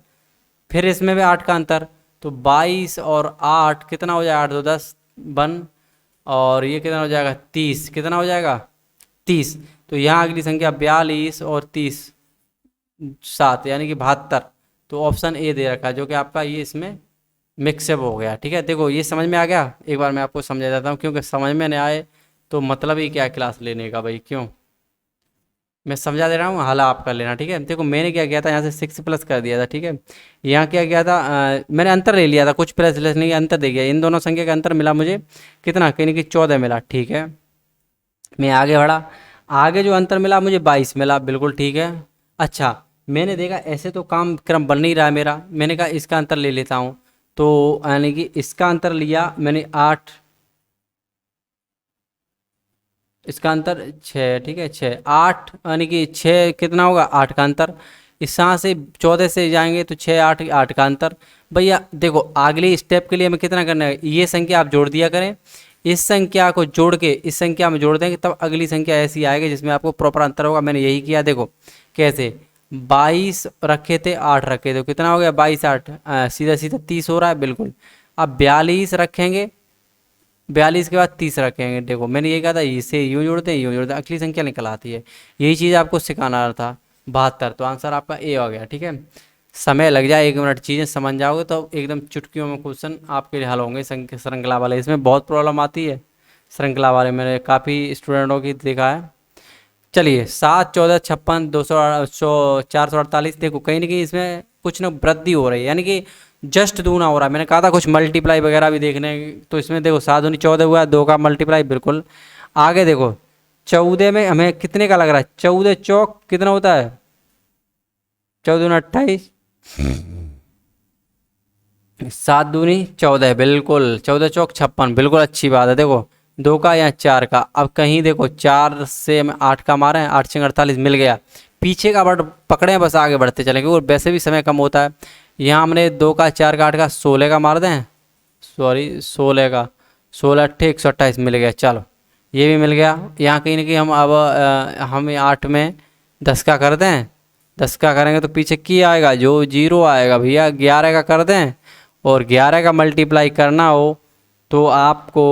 S1: फिर इसमें भी 8 का अंतर, तो 22 और 8 कितना हो जाएगा 8 2 10 1, और ये कितना हो जाएगा 30, कितना हो जाएगा 30। तो यहाँ अगली संख्या 42 और 30 7 यानी कि 72, तो ऑप्शन ए दे रखा है, जो कि आपका ये इसमें मिक्सअप हो गया। ठीक है, देखो ये समझ में आ गया, एक बार मैं आपको समझा देता हूँ, क्योंकि समझ में नहीं आए तो मतलब ही क्या है क्लास लेने का भाई, क्यों मैं समझा दे रहा हूँ, हाल आप कर लेना। ठीक है, देखो मैंने क्या किया था यहाँ से 6 प्लस कर दिया था, ठीक है, यहाँ क्या किया था मैंने अंतर ले लिया था, कुछ प्लस लेस नहीं अंतर दे गया, इन दोनों संख्या का अंतर मिला मुझे कितना, कहीं कि 14 मिला। ठीक है, मैं आगे बढ़ा, आगे जो अंतर मिला मुझे 22 मिला, बिल्कुल ठीक है। अच्छा मैंने देखा ऐसे तो काम क्रम बन नहीं रहा है मेरा, मैंने कहा इसका अंतर ले लेता हूँ, तो यानी कि इसका अंतर लिया मैंने 8, इसका अंतर 6, ठीक है 6 8 यानी कि 6 कितना होगा 8 का अंतर, इस यहाँ से 14 से जाएंगे तो 6 8 8 का अंतर। भैया देखो अगले स्टेप के लिए हमें कितना करना है, ये संख्या आप जोड़ दिया करें, इस संख्या को जोड़ के इस संख्या में जोड़ देंगे, तब अगली संख्या ऐसी आएगी जिसमें आपको प्रॉपर अंतर होगा। मैंने यही किया, देखो कैसे 22 रखे थे 8 रखे थे, कितना हो गया 22 8 सीधा सीधा 30 हो रहा है, बिल्कुल। अब 42 रखेंगे, 42 के बाद 30 रखेंगे, देखो मैंने ये कहा था इसे यूँ जोड़ते हैं यूँ जोड़ते हैं, अगली संख्या निकल आती है, यही चीज़ आपको सिखाना था। 72, तो आंसर आपका ए हो गया। ठीक है, समय लग जाए 1 मिनट, चीज़ें समझ जाओगे तो एकदम चुटकियों में क्वेश्चन आपके लिए हल होंगे। श्रृंखला वाले इसमें बहुत प्रॉब्लम आती है, श्रृंखला वाले मैंने काफ़ी स्टूडेंटों की देखा है। चलिए 7 14 56 200 448, देखो कहीं ना कहीं इसमें कुछ ना वृद्धि हो रही है, यानी कि जस्ट दूना हो रहा है। मैंने कहा था कुछ मल्टीप्लाई वगैरह भी देखने, तो इसमें देखो 7 दूनी 14 हुआ, 2 का मल्टीप्लाई बिल्कुल। आगे देखो 14 में हमें कितने का लग रहा है, 14 चौक कितना होता है 14 दूनी 28, 7 दूनी 14 बिल्कुल, 14 चौक 56 बिल्कुल, अच्छी बात है। देखो 2 का या 4 का, अब कहीं देखो 4 से हम 8 का मारे हैं, 8 6 48 मिल गया, पीछे का वर्ड पकड़े हैं बस आगे बढ़ते चलेंगे, और वैसे भी समय कम होता है। यहाँ हमने 2 का 4 का 8 का 16 का मार दें, सॉरी 16 का 16 8 128 मिल गया, चलो ये भी मिल गया। यहाँ कहीं ना कहीं हम अब हम 8 में 10 का कर दें, 10 का करेंगे तो पीछे की आएगा जो 0 आएगा भैया, 11 का कर दें, और 11 का मल्टीप्लाई करना हो तो आपको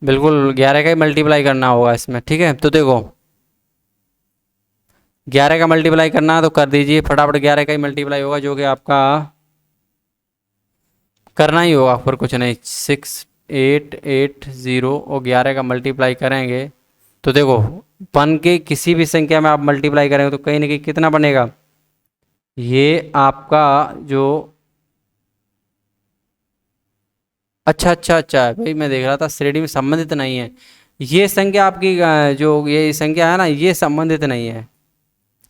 S1: बिल्कुल 11 का ही मल्टीप्लाई करना होगा इसमें। ठीक है, तो देखो 11 का मल्टीप्लाई करना है तो कर दीजिए फटाफट, 11 का ही मल्टीप्लाई होगा, जो कि आपका करना ही होगा, फिर कुछ नहीं। 6 8 8 0 और 11 का मल्टीप्लाई करेंगे तो देखो 1 के किसी भी संख्या में आप मल्टीप्लाई करेंगे तो कहीं ना कहीं कितना बनेगा, ये आपका जो अच्छा अच्छा अच्छा भाई, मैं देख रहा था श्रेणी में संबंधित नहीं है, ये संख्या आपकी जो ये संख्या है ना ये संबंधित नहीं है,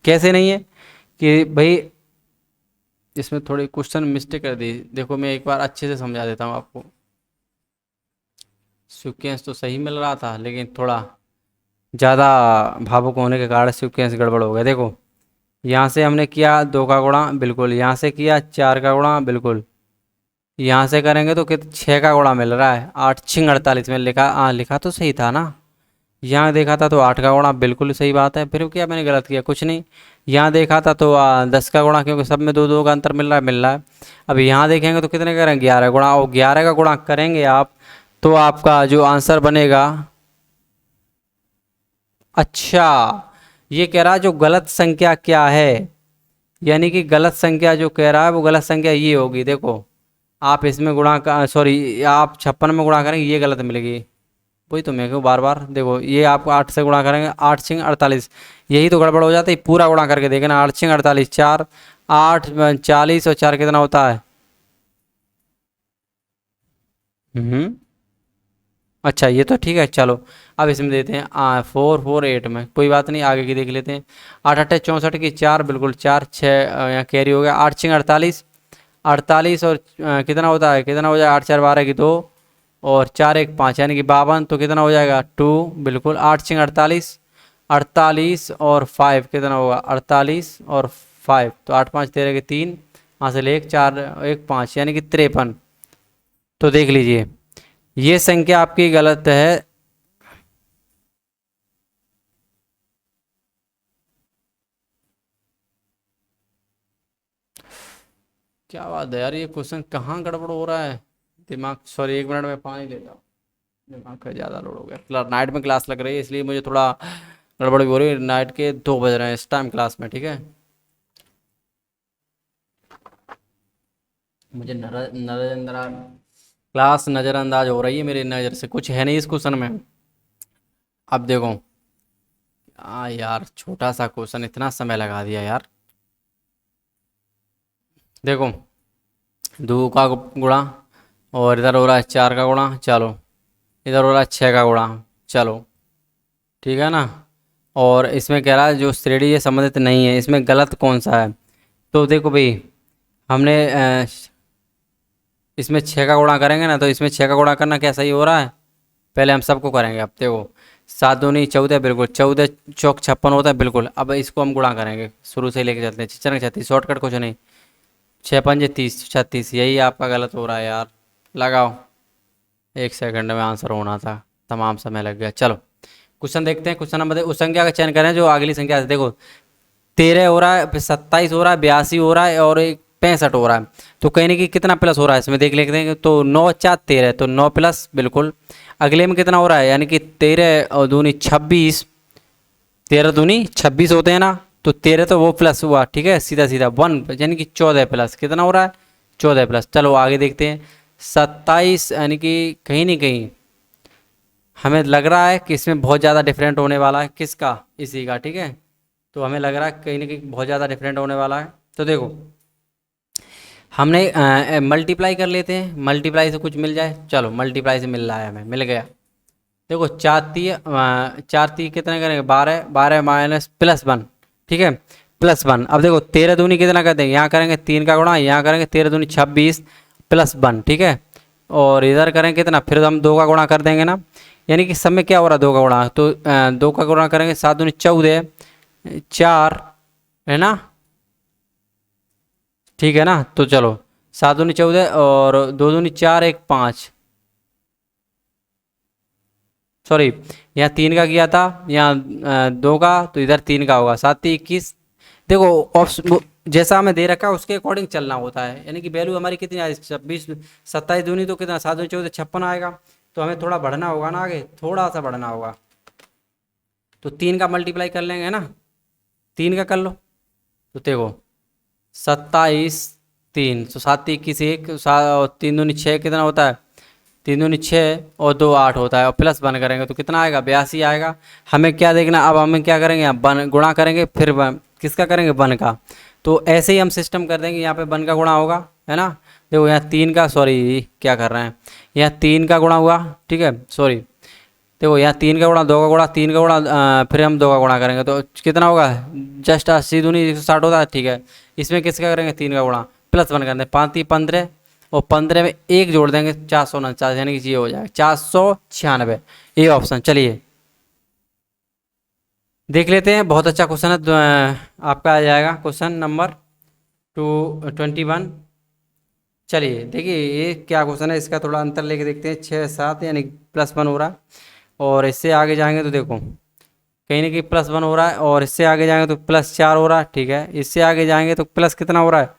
S1: कैसे नहीं है कि भाई इसमें थोड़ी क्वेश्चन मिस्टेक कर दी। देखो मैं एक बार अच्छे से समझा देता हूँ आपको। सीक्वेंस तो सही मिल रहा था लेकिन थोड़ा ज़्यादा भावुक होने के कारण सीक्वेंस गड़बड़ हो गया। देखो यहाँ से हमने किया 2 का गुणा बिल्कुल, यहाँ से किया 4 का गुणा बिल्कुल, यहाँ से करेंगे तो कित 6 का गुणा मिल रहा है। 8 छिंग 48 में लिखा, लिखा तो सही था ना। यहाँ देखा था तो 8 का गुणा बिल्कुल सही बात है। फिर क्या मैंने गलत किया? कुछ नहीं। यहाँ देखा था तो 10 का गुणा, क्योंकि सब में 2 2 का अंतर मिल रहा है। अब यहाँ देखेंगे तो कितने करेंगे? 11 गुणा, और 11 का गुणा करेंगे आप तो आपका जो आंसर बनेगा, अच्छा ये कह रहा है जो गलत संख्या क्या है, यानी कि गलत संख्या जो कह रहा है वो गलत संख्या ये होगी। देखो आप इसमें गुणा का, सॉरी आप 56 में गुणा करेंगे ये गलत मिलेगी। वही तो मैं कहूँ बार बार। देखो ये आपको 8 से गुणा करेंगे, 8 छिंग 48, यही तो गड़बड़ हो जाता है। पूरा गुणा करके देखना, 8 छिंग 48, 4 8 40 और 4 कितना होता है? अच्छा ये तो ठीक है, चलो अब इसमें देते हैं 4 4 8 में, कोई बात नहीं, आगे की देख लेते हैं। 8 8 64 की 4 बिल्कुल 4 6 यहाँ कैरी हो गया। 8 छिंग 48, 48 और कितना होता है? कितना हो जाएगा? 8 4 12 की 2 और 4 1 5 यानी कि 52, तो कितना हो जाएगा? 2 बिल्कुल। 8 छिंग 48, 48 और 5 कितना होगा? 48 और 5 तो 8 5 13 की 3, यहाँ से ले 4 1 5 यानी कि 53। तो देख लीजिए ये संख्या आपकी गलत है। क्या बात है यार, ये क्वेश्चन कहाँ गड़बड़ हो रहा है? दिमाग, सॉरी 1 मिनट में पानी लेता हूँ, दिमाग का ज़्यादा लोड हो गया। नाइट में क्लास लग रही है इसलिए मुझे थोड़ा गड़बड़ भी हो रही है। नाइट के 2 बज रहे हैं इस टाइम क्लास में, ठीक है। मुझे क्लास नज़रअंदाज हो रही है मेरी नज़र से, कुछ है नहीं इस क्वेश्चन में। अब देखो यार छोटा सा क्वेश्चन, इतना समय लगा दिया यार। देखो 2 का गुणा और इधर हो रहा है 4 का गुणा, चलो इधर हो रहा है 6 का गुणा, चलो ठीक है ना। और इसमें कह रहा है जो श्रेणी ये संबंधित नहीं है, इसमें गलत कौन सा है? तो देखो भाई हमने इसमें 6 का गुणा करेंगे ना, तो इसमें 6 का गुणा करना क्या सही हो रहा है? पहले हम सबको करेंगे। अब देखो 7 दूनी 14 बिल्कुल, 14 चौक 56 होता है बिल्कुल। अब इसको हम गुणा करेंगे, शुरू से लेके चलते हैं। 6 36 शॉर्टकट कुछ नहीं, 6 पंजे 30 36, यही आपका गलत हो रहा है यार। लगाओ, 1 सेकंड में आंसर होना था, तमाम समय लग गया। चलो क्वेश्चन देखते हैं। क्वेश्चन नंबर उस संख्या का चयन करें जो अगली संख्या से, देखो 13 हो रहा है, फिर 27 हो रहा है, 82 हो रहा है और 65 हो रहा है। तो कहने की कितना प्लस हो रहा है इसमें देख लेते हैं। तो 9 4 13, तो 9 प्लस बिल्कुल। अगले में कितना हो रहा है? यानी कि 13 और दूनी 26, 13 दूनी 26 होते हैं ना, तो 13 तो वो प्लस हुआ, ठीक है, सीधा सीधा 1 यानी कि 14 प्लस। कितना हो रहा है? 14 प्लस। चलो आगे देखते हैं। 27 यानी कि कहीं नहीं कहीं हमें लग रहा है कि इसमें बहुत ज़्यादा डिफरेंट होने वाला है। किसका? इसी का, ठीक है। तो हमें लग रहा है कहीं ना कहीं बहुत ज़्यादा डिफरेंट होने वाला है। तो देखो हमने मल्टीप्लाई कर लेते हैं, मल्टीप्लाई से कुछ मिल जाए। चलो मल्टीप्लाई से मिल रहा है, हमें मिल गया। देखो 4 3 कितने करेंगे? 12 12 माइनस प्लस 1, ठीक है, प्लस 1। अब देखो 13 दूनी कितना कर देंगे? यहाँ करेंगे 3 का गुणा, यहाँ करेंगे 13 दूनी 26 प्लस 1, ठीक है। और इधर करेंगे कितना? फिर हम 2 का गुणा कर देंगे ना, यानी कि सब में क्या हो रहा है? 2 का गुणा। तो 2 का गुणा करेंगे, 7 दूनी 14 4 है ना, ठीक है ना। तो चलो 7 दूनी 14 और 2 दूनी 4 1 5, सॉरी यहाँ 3 का किया था, यहाँ 2 का, तो इधर 3 का होगा। 7 3 21। देखो ऑप्शन जैसा हमें दे रखा है उसके अकॉर्डिंग चलना होता है, यानी कि वैल्यू हमारी कितनी आई? 26 27 दूनी तो कितना? 7 दूनी 14 56 आएगा। तो हमें थोड़ा बढ़ना होगा ना, आगे थोड़ा सा बढ़ना होगा। तो 3 का मल्टीप्लाई कर लेंगे ना, 3 का कर लो। तो देखो 27 3, तो 7 21 1, 3 दूनी 6 कितना होता है? 3 दूनी 6 और 2 8 होता है, और प्लस 1 करेंगे तो कितना आएगा? 82 आएगा। हमें क्या देखना? अब हमें क्या करेंगे? अब 1 गुणा करेंगे, फिर किसका करेंगे? 1 का। तो ऐसे ही हम सिस्टम कर देंगे, यहाँ पे 1 का गुणा होगा, है ना। देखो यहाँ 3 का, सॉरी क्या कर रहे हैं, यहाँ 3 का गुणा हुआ, ठीक है, सॉरी देखो यहाँ 3 का गुणा, 2 का गुणा, 3 का गुणा, फिर हम 2 का गुणा करेंगे तो कितना होगा, जस्ट 80 दूनी 160 होता है, ठीक है। इसमें किसका करेंगे, 3 का गुणा, +1 करते हैं, 5 15 और 15 में 1 जोड़ देंगे, 449, यानी कि ये हो जाएगा 496, ये ऑप्शन। चलिए देख लेते हैं, बहुत अच्छा क्वेश्चन है। आपका आ जाएगा क्वेश्चन नंबर 221। चलिए देखिए ये क्या क्वेश्चन है, इसका थोड़ा अंतर लेके देखते हैं। 6 7 यानी +1 हो रहा है, और इससे आगे जाएंगे तो देखो कहीं ना कहीं +1 हो रहा है, और इससे आगे जाएंगे तो +4 हो रहा है, ठीक है। इससे आगे जाएंगे तो प्लस कितना हो रहा है,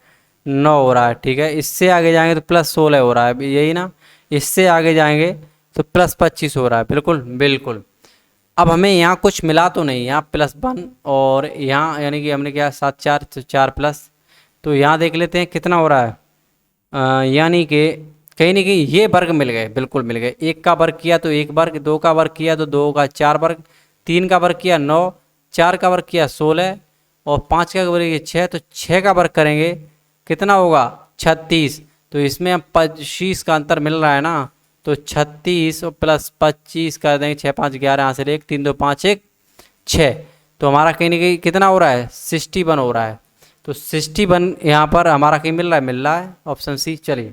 S1: 9 हो रहा है, ठीक है। इससे आगे जाएंगे तो +16 हो रहा है, यही ना। इससे आगे जाएंगे तो +25 हो रहा है, बिल्कुल बिल्कुल। अब हमें यहाँ कुछ मिला तो नहीं, यहाँ +1 और यहाँ यानी कि हमने क्या 7 4 तो 4 प्लस, तो यहाँ देख लेते हैं कितना हो रहा है। यानी कि कहीं ना कहीं ये वर्ग मिल गए, बिल्कुल मिल गए। 1 का वर्ग किया तो 1 वर्ग, 2 का वर्ग किया तो 2 का 4 वर्ग, 3 का वर्ग किया 9, 4 का वर्ग किया 16 और 5 का वर्ग किया 6, तो 6 का वर्ग करेंगे कितना होगा 36। तो इसमें हम 25 का अंतर मिल रहा है ना, तो 36 और +25 कर देंगे, 6 5 11, यहाँ से 1 3 2 5 1 6, तो हमारा कहीं ना कहीं कितना हो रहा है 61 हो रहा है। तो 61 यहाँ पर हमारा कहीं मिल रहा है, ऑप्शन सी। चलिए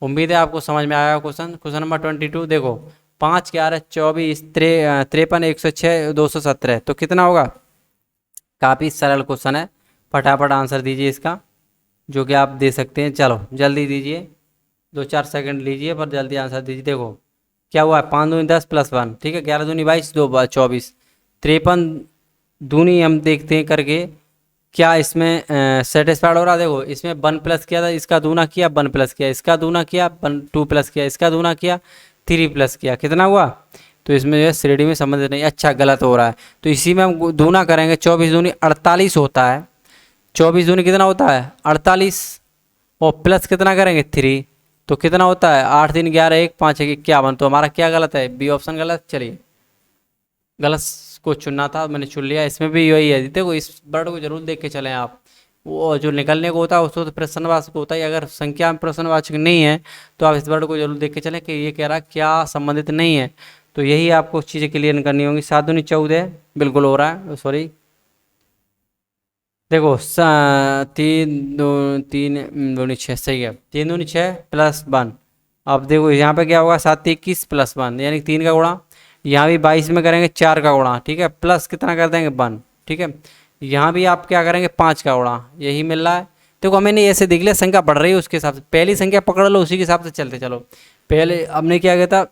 S1: उम्मीद है आपको समझ में आया क्वेश्चन। क्वेश्चन नंबर 22 देखो, 5 11 24 53 106 217, तो कितना होगा। काफ़ी सरल क्वेश्चन है, फटाफट आंसर दीजिए इसका, जो कि आप दे सकते हैं। चलो जल्दी दीजिए, 2 4 सेकंड लीजिए पर जल्दी आंसर दीजिए। देखो क्या हुआ है, 5 दूनी 10 +1, ठीक है। 11 दूनी 22, 2 24, 53 दूनी हम देखते हैं करके क्या इसमें सेटिस्फाइड हो रहा है। देखो इसमें 1 प्लस किया था, इसका दूना किया, 1 प्लस किया, इसका दूना किया, 2 प्लस किया, इसका दूना किया, 3 प्लस किया, कितना हुआ। तो इसमें जो है श्रेणी में संबंधित नहीं, अच्छा गलत हो रहा है। तो इसी में हम दूना करेंगे, 24 दूनी 48 होता है, 24 दूनी कितना होता है 48, और प्लस कितना करेंगे 3, तो कितना होता है 8 3 11 1 5 1 51, तो हमारा क्या गलत है, बी ऑप्शन गलत। चलिए गलत को चुनना था, मैंने चुन लिया। इसमें भी यही है, देखो इस वर्ड को जरूर देख के चलें आप। वो जो निकलने को होता है उसको तो प्रश्नवाचक होता है, अगर संख्या में प्रश्नवाचक नहीं है तो आप इस वर्ड को जरूर देख के चलें कि ये कह रहा क्या संबंधित नहीं है। तो यही आपको चीज़ें क्लियर करनी होंगी। 7 दूनी 14 बिल्कुल हो रहा है, सॉरी। देखो 3 दूनी 6 सही है, 3 दूनी 6 +1। अब देखो यहाँ पे क्या होगा, 7 21 +1 यानी 3 का गुणा, यहाँ भी 22 में करेंगे 4 का गुणा, ठीक है, प्लस कितना कर देंगे 1, ठीक है। यहाँ भी आप क्या करेंगे 5 का गुणा, यही मिल रहा है। देखो हमें नहीं ऐसे देख लिया, संख्या बढ़ रही है उसके हिसाब से पहली संख्या पकड़ लो, उसी के हिसाब से चलते चलो। पहले हमने क्या किया था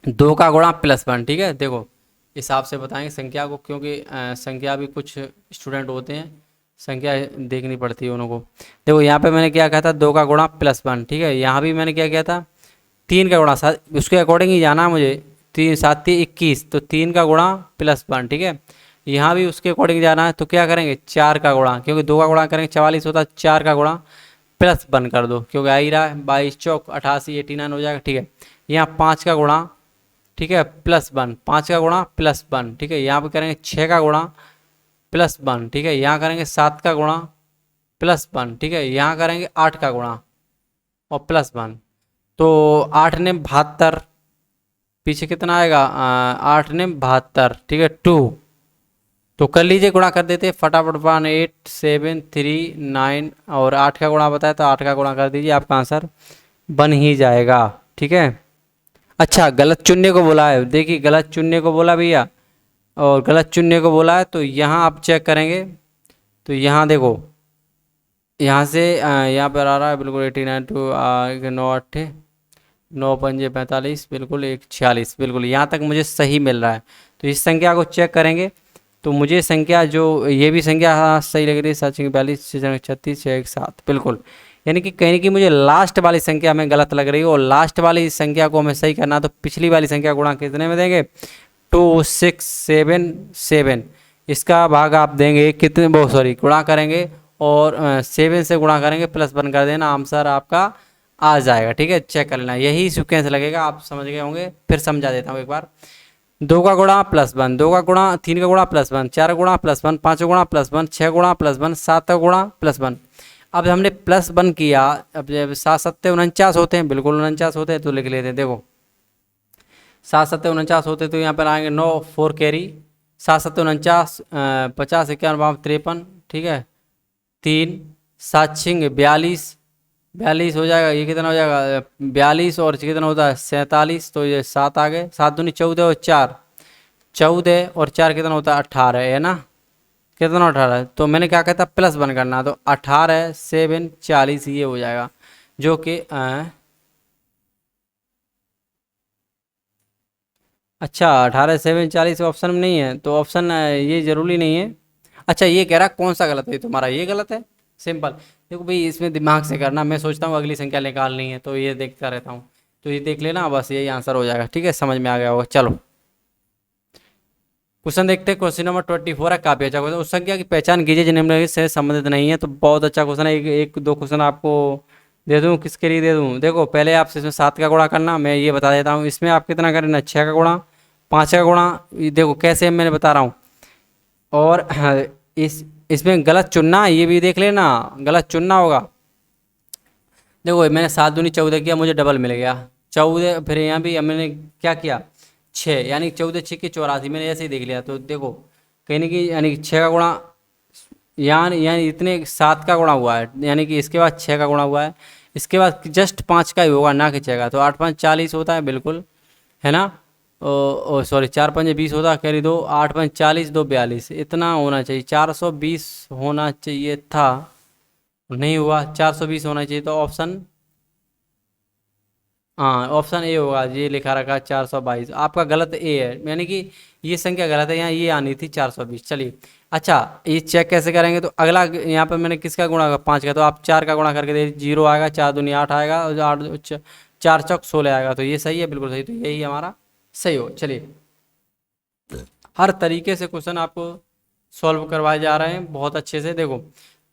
S1: 2 का गुणा +1, ठीक है। देखो हिसाब से बताएंगे संख्या को, क्योंकि संख्या भी कुछ स्टूडेंट होते हैं संख्या देखनी पड़ती है उनको। देखो यहाँ पे मैंने क्या कहा था 2 का गुणा +1, ठीक है। यहाँ भी मैंने क्या किया था 3 का गुणा, उसके अकॉर्डिंग ही जाना मुझे। 3 7 21, तो 3 का गुणा +1, ठीक है। यहाँ भी उसके अकॉर्डिंग जाना है, तो क्या करेंगे 4 का गुणा, क्योंकि 2 का गुणा करेंगे 44 होता है, 4 का गुणा +1 कर दो, क्योंकि आ ही रहा है 22 चौक 88 89 हो जाएगा, ठीक है। यहाँ 5 का गुणा, ठीक है, +1, 5 का गुणा +1, ठीक है। यहाँ पे करेंगे 6 का गुणा +1, ठीक है। यहाँ करेंगे 7 का गुणा +1, ठीक है। यहाँ करेंगे 8 का गुणा और +1, तो 8 ने 72, पीछे कितना आएगा 8 ने 72, ठीक है 2, तो कर लीजिए गुणा कर देते फटाफट। 1 8 7 3 9 और 8 का गुणा बताया तो 8 का गुणा कर दीजिए, आपका आंसर बन ही जाएगा, ठीक है। अच्छा गलत चुनने को बोला है, देखिए गलत चुनने को बोला भैया, और गलत चुनने को बोला है, तो यहाँ आप चेक करेंगे तो यहाँ देखो यहाँ से यहाँ पर आ रहा है बिल्कुल 89 टू 9 8 9 5 45 बिल्कुल 1 46, बिल्कुल यहाँ तक मुझे सही मिल रहा है। तो इस संख्या को चेक करेंगे तो मुझे संख्या जो ये भी संख्या हाँ सही लग रही है, 7 42 36 6 1 7, बिल्कुल। यानी कि कहीं कि मुझे लास्ट वाली संख्या हमें गलत लग रही है, और लास्ट वाली संख्या को हमें सही करना, तो पिछली वाली संख्या गुणा कितने में देंगे 2 6 7 7, इसका भाग आप देंगे कितने, बहुत सॉरी गुणा करेंगे और 7 से गुणा करेंगे +1 कर देना, आंसर आपका आ जाएगा, ठीक है। चेक कर लेना, यही सीक्वेंस लगेगा, आप समझ गए होंगे। फिर समझा देता हूँ एक बार। 2 का गुणा +1, 2 का गुणा 3 का गुणा +1, 4 का गुणा +1, 5 का गुणा +1, 6 गुणा +1, 7 का गुणा +1। अब हमने +1 किया, अब जब 7 7 49 होते हैं, बिल्कुल 49 होते हैं, तो लिख लेते हैं। देखो सात सत्ते 49 होते तो यहाँ पर आएंगे 9, 4 कैरी, 7 7 49, 50 51 52 53, ठीक है। 3 7 छिंग 42, 42 हो जाएगा, ये कितना हो जाएगा 42, और कितना होता है 47, तो ये 7 आ गए, 7 दूनी 14 और 4 14, और 4 कितना होता है 18 है ना, कितना 18, तो मैंने क्या कहता +1 करना, तो 18 7 40 ये हो जाएगा, जो कि अच्छा 18 7 40 ऑप्शन में नहीं है, तो ऑप्शन ये जरूरी नहीं है। अच्छा ये कह रहा कौन सा गलत है, तुम्हारा ये गलत है, सिंपल। देखो भाई इसमें दिमाग से करना, मैं सोचता हूँ अगली संख्या निकालनी है तो ये देखता रहता हूँ, तो ये देख लेना, बस यही आंसर हो जाएगा, ठीक है, समझ में आ गया होगा। चलो क्वेश्चन देखते हैं, क्वेश्चन नंबर 24 है, काफी अच्छा क्वेश्चन। उस संख्या की पहचान कीजिए जो निम्नलिखित से संबंधित नहीं है, तो बहुत अच्छा क्वेश्चन है। एक दो क्वेश्चन आपको दे दूं, किसके लिए दे दूं, देखो पहले आपसे इसमें 7 का गुणा करना, मैं ये बता देता हूँ। इसमें आप कितना करना, 6 का गुणा, 5 का गुणा, ये देखो कैसे मैंने बता रहा हूँ। और इसमें गलत चुनना, ये भी देख लेना, गलत चुनना होगा। देखो मैंने 7 दूनी 14 किया, मुझे डबल मिल गया 14, फिर यहाँ भी मैंने क्या किया 6, यानी 14 6 की 84, मैंने ऐसे ही देख लिया। तो देखो कहीं ना कहीं यानी 6 का गुणा, यानी यानी इतने 7 का गुणा हुआ है, यानी कि इसके बाद 6 का गुणा हुआ है, इसके बाद जस्ट 5 का ही होगा ना कि 6 का, तो 8 5 40 होता है बिल्कुल, है ना। ओ सॉरी 4 5 20 होता है, कैरी 2, 8 5 40 2 42, इतना होना चाहिए, 420 होना चाहिए था, नहीं हुआ, 420 होना चाहिए, तो ऑप्शन, हाँ ऑप्शन ए होगा, ये लिखा रखा 422, आपका गलत ए है, यानी कि ये संख्या गलत है, यहाँ ये आनी थी 420। चलिए अच्छा ये चेक कैसे करेंगे, तो अगला यहाँ पर मैंने किसका गुणा कर 5 का, तो आप 4 का गुणा करके दे, 0 आएगा, 4 दूनी 8 आएगा, और 4 चौक 16 आएगा, तो ये सही है, बिल्कुल सही, तो यही हमारा सही हो। चलिए हर तरीके से क्वेश्चन आपको सॉल्व करवाए जा रहे हैं बहुत अच्छे से। देखो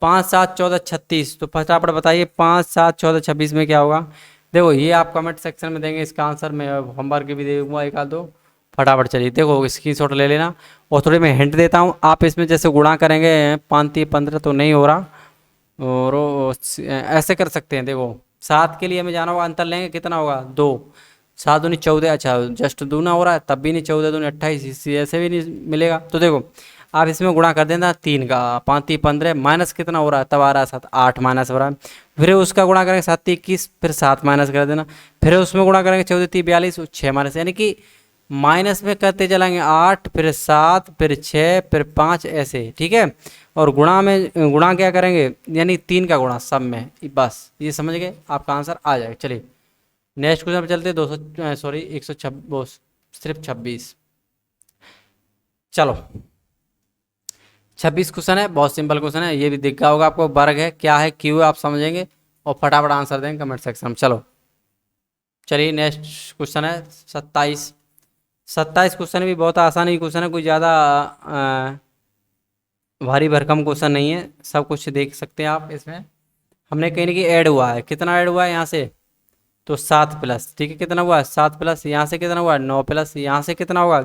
S1: 5 7 14 36, तो फटाफट बताइए 5 7 14 26 में क्या होगा। देखो ये आप कमेंट सेक्शन में देंगे, इसका आंसर मैं होमवर्क भी दे दूंगा एक आध दो, फटाफट चलिए देखो स्क्रीनशॉट ले लेना। और थोड़ी मैं हिंट देता हूँ, आप इसमें जैसे गुणा करेंगे 5 15 तो नहीं हो रहा, और ऐसे कर सकते हैं। देखो 7 के लिए हमें जाना होगा, अंतर लेंगे कितना होगा 2, 7 दूनी 14, अच्छा जस्ट दूना हो रहा है तब भी नहीं, 14 दूनी 28, ऐसे भी नहीं मिलेगा। तो देखो आप इसमें गुणा कर देना 3 का, 5 3 15, माइनस कितना हो रहा है तब आ रहा है 7, 8 माइनस हो रहा है, फिर उसका गुणा करेंगे 7 21, फिर 7 माइनस कर देना, फिर उसमें गुणा करेंगे 14 3 42, 6 माइनस, यानी कि माइनस में करते चलेंगे 8, फिर 7, फिर 6, फिर 5, ऐसे, ठीक है। और गुणा में गुणा क्या करेंगे, यानी 3 का गुणा सब में, बस ये समझ गए, आपका आंसर आ जाएगा। चलिए नेक्स्ट क्वेश्चन पे चलते हैं, 200 सॉरी 126, सिर्फ 26, चलो 26 क्वेश्चन है, बहुत सिंपल क्वेश्चन है, ये भी दिख गया होगा आपको, वर्ग है क्या है क्यों है आप समझेंगे, और फटाफट आंसर देंगे कमेंट सेक्शन में। चलो चलिए नेक्स्ट क्वेश्चन है 27, 27 क्वेश्चन भी बहुत आसान ही क्वेश्चन है, कोई ज़्यादा भारी भरकम क्वेश्चन नहीं है, सब कुछ देख सकते हैं आप इसमें। हमने कहीं ना कहीं ऐड हुआ है, कितना ऐड हुआ है यहाँ से, तो 7 प्लस, ठीक है, कितना हुआ है 7 प्लस, यहाँ से कितना हुआ है 9 प्लस, यहाँ से कितना होगा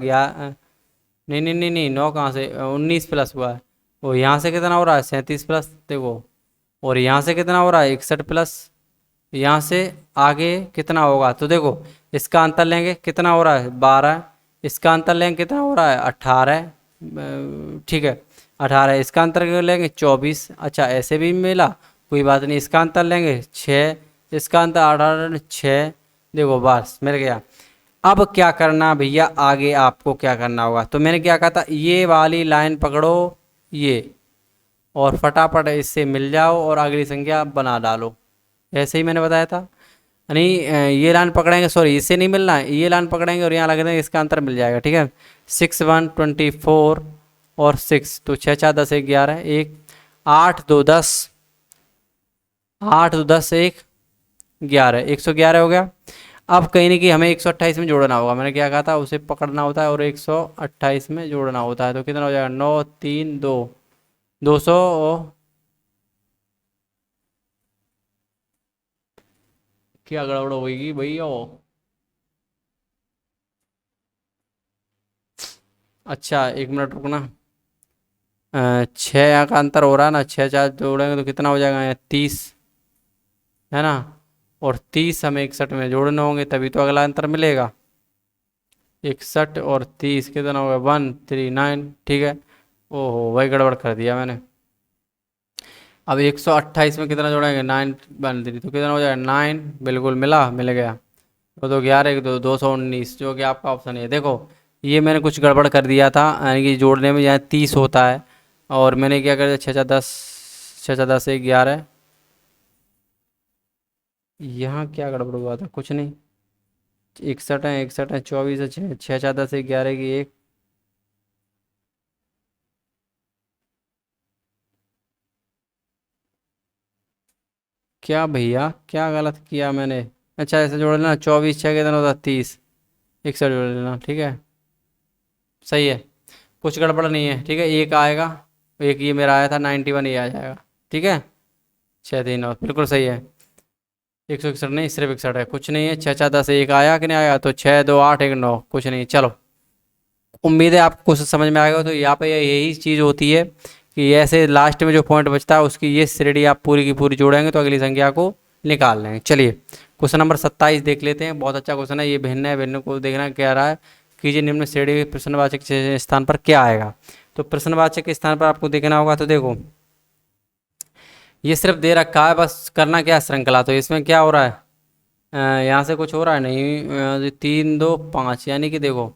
S1: नहीं नहीं नहीं नहीं 9 कहाँ से 19 प्लस हुआ है, और यहाँ से कितना हो रहा है 37 प्लस, देखो, और यहाँ से कितना हो रहा है 61 प्लस, यहाँ से आगे कितना होगा, तो देखो इसका अंतर लेंगे कितना हो रहा है 12, इसका अंतर लेंगे कितना हो रहा है 18, ठीक है 18, इसका अंतर लेंगे 24, अच्छा ऐसे भी मिला कोई बात नहीं, इसका अंतर लेंगे 6, इसका अंतर 18 6, देखो बस मिल गया। अब क्या करना भैया, आगे आपको क्या करना होगा, तो मैंने क्या कहा था, ये वाली लाइन पकड़ो ये, और फटाफट इससे मिल जाओ और अगली संख्या बना डालो, ऐसे ही मैंने बताया था। नहीं ये लाइन पकड़ेंगे, सॉरी इससे नहीं मिलना है, ये लाइन पकड़ेंगे और यहाँ लगा देंगे, इसका अंतर मिल जाएगा, ठीक है 6 1 24 और 6, तो 6 4 10 1 11 1, 8 2 10, 8 2 10 1 11, 111 हो गया। अब कहीं नहीं कि हमें 128 में जोड़ना होगा, मैंने क्या कहा था उसे पकड़ना होता है और 128 में जोड़ना होता है, तो कितना हो जाएगा 9 3 2, 200, क्या गड़बड़ होगी भैया, अच्छा 1 मिनट रुकना, 6 का अंतर हो रहा है ना, 6 4 जोड़ेंगे तो कितना हो जाएगा 30, है ना, और 30 हमें 61 में जोड़ने होंगे तभी तो अगला अंतर मिलेगा, 61 और 30 कितना होगा, 139, ठीक है। ओहो वही गड़बड़ कर दिया मैंने। अब 128 में कितना जोड़ेंगे, 9 1 3, तो कितना हो जाएगा 9, बिल्कुल मिल गया। तो 11 दो 219, जो कि आपका ऑप्शन है। देखो ये मैंने कुछ गड़बड़ कर दिया था, यानी कि जोड़ने में यहाँ 30 होता है, और मैंने क्या कर दिया, 6 4 10, 6 4 10 11। यहाँ क्या गड़बड़ हुआ था, कुछ नहीं। 61 है 24 है 6 6 4 10 11 की एक। क्या भैया क्या गलत किया मैंने। अच्छा ऐसे जोड़ लेना, 24 6 कितना होता है 30, 61 जोड़ लेना, ठीक है। सही है, कुछ गड़बड़ नहीं है, ठीक है। एक आएगा, एक ये मेरा आया था 91, ये आ जाएगा, ठीक है। 6 3 9 बिल्कुल सही है। 161 नहीं, सिर्फ 61 है, कुछ नहीं है। 6 4 10 एक आया कि नहीं आया, तो 6 2 8 1 9, कुछ नहीं। चलो उम्मीद है आपको कुछ समझ में आएगा। तो यहाँ पे यही चीज़ होती है कि ऐसे लास्ट में जो पॉइंट बचता है उसकी ये श्रेणी आप पूरी की पूरी जोड़ेंगे तो अगली संख्या को निकाल लेंगे। चलिए क्वेश्चन नंबर 27 देख लेते हैं। बहुत अच्छा क्वेश्चन है ये। भिन्न को देखना क्या रहा है, कीजिए निम्न श्रेणी के प्रश्नवाचक के स्थान पर क्या आएगा। तो प्रश्नवाचक के स्थान पर आपको देखना होगा। तो देखो ये सिर्फ दे रखा है, बस करना क्या है श्रृंखला। तो इसमें क्या हो रहा है, यहाँ से कुछ हो रहा है नहीं, 3 2 5, यानी कि देखो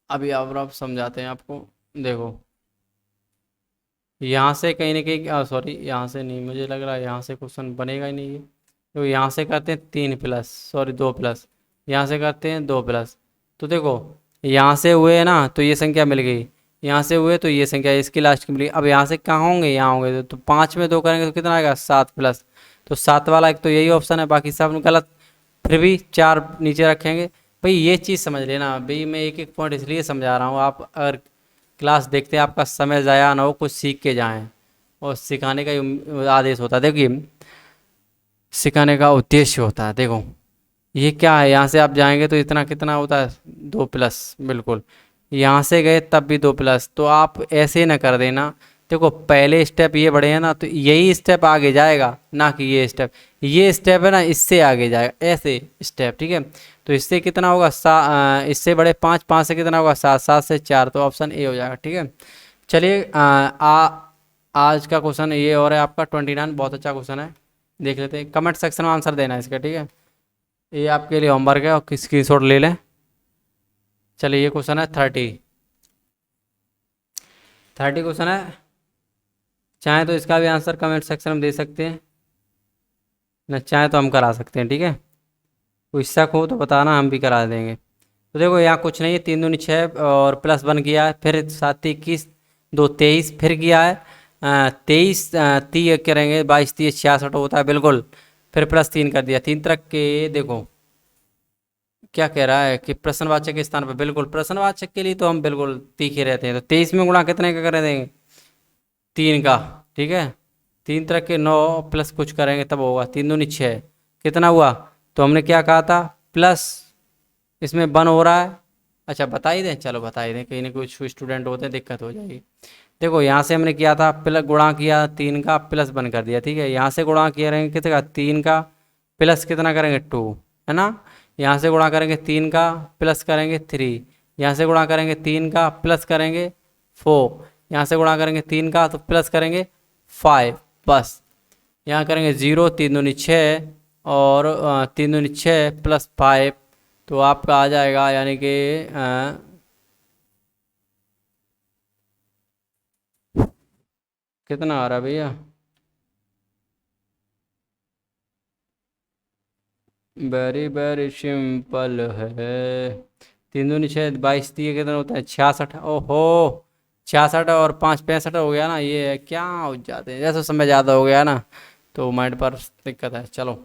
S1: अभी आप समझाते हैं आपको। देखो यहाँ से कहीं ना कहीं, सॉरी यहाँ से नहीं, मुझे लग रहा है यहाँ से क्वेश्चन बनेगा ही नहीं ये। तो यहाँ से करते हैं 3 प्लस, सॉरी 2 प्लस, यहाँ से करते हैं 2 प्लस। तो देखो यहाँ से हुए ना तो ये संख्या मिल गई, यहाँ से हुए तो ये संख्या इसकी लास्ट की मिल गई। अब यहाँ से कहाँ होंगे, यहाँ होंगे। तो 5 में 2 करेंगे तो कितना आएगा, 7 प्लस। तो 7 वाला एक तो यही ऑप्शन है, बाकी सब गलत। फिर भी 4 नीचे रखेंगे। भाई ये चीज़ समझ लेना भाई, मैं एक एक पॉइंट इसलिए समझा रहा हूँ, आप अगर क्लास देखते हैं आपका समय ज़ाया ना हो, कुछ सीख के जाएं। और सिखाने का आदेश होता है, देखिए सिखाने का उद्देश्य होता है। देखो ये क्या है, यहाँ से आप जाएंगे तो इतना कितना होता है, 2 प्लस, बिल्कुल। यहाँ से गए तब भी 2 प्लस। तो आप ऐसे ना कर देना। देखो पहले स्टेप ये बढ़े हैं ना, तो यही स्टेप आगे जाएगा, ना कि ये स्टेप है ना इससे आगे जाएगा, ऐसे स्टेप, ठीक है। तो इससे कितना होगा, इससे बड़े 5, 5 से कितना होगा 7, 7 से 4, तो ऑप्शन ए हो जाएगा, ठीक है। चलिए आज का क्वेश्चन ये और है आपका 29, बहुत अच्छा क्वेश्चन है। देख लेते हैं, कमेंट सेक्शन में आंसर देना है इसका, ठीक है। ये आपके लिए होमवर्क है और स्क्रीनशॉट ले लें। चलिए ये क्वेश्चन है 30 क्वेश्चन है। चाहे तो इसका भी आंसर कमेंट सेक्शन में दे सकते हैं, न चाहे तो हम करा सकते हैं, ठीक है। कोई शक हो तो बताना, हम भी करा देंगे। तो देखो यहाँ कुछ नहीं है, 3 दूनी 6 और प्लस 1 किया है, फिर 7 21 2 23, फिर किया है 23 30 करेंगे 22 30 66 होता है, बिल्कुल। फिर +3 कर दिया, 3 तक के। देखो क्या कह रहा है कि प्रश्नवाचक के स्थान पर, बिल्कुल प्रश्नवाचक के लिए तो हम बिल्कुल तीखे रहते हैं। तो 23 में गुणा कितने का कर देंगे, 3 का, ठीक है। 3 तरह के 9 प्लस कुछ करेंगे तब होगा, 3 दूनी 6, कितना हुआ। तो हमने क्या कहा था, प्लस इसमें 1 हो रहा है। अच्छा बता ही दें, चलो बता ही दें, कहीं ना कुछ स्टूडेंट होते हैं दिक्कत हो जाएगी। देखो यहाँ से हमने किया था प्लस, गुणा किया 3 का प्लस 1 कर दिया, ठीक है। यहाँ से गुणा किया रहेंगे कितने का, 3 का प्लस कितना करेंगे 2, है ना। यहाँ से गुणा करेंगे 3 का प्लस करेंगे 3, यहाँ से गुणा करेंगे 3 का प्लस करेंगे 4, यहाँ से गुणा करेंगे 3 का तो प्लस करेंगे 5, बस। यहाँ करेंगे 0, 3 दूनी 6 और 3 दूनी 6 प्लस 5, तो आपका आ जाएगा, यानी कि कितना आ रहा है भैया, वेरी वेरी सिंपल है। 3 दूनी 6 22 दिए कितना होता है, 66। ओहो 66 और 5 65 हो गया ना, ये क्या हो जाते हैं, जैसे समय ज़्यादा हो गया ना तो माइंड पर दिक्कत है। चलो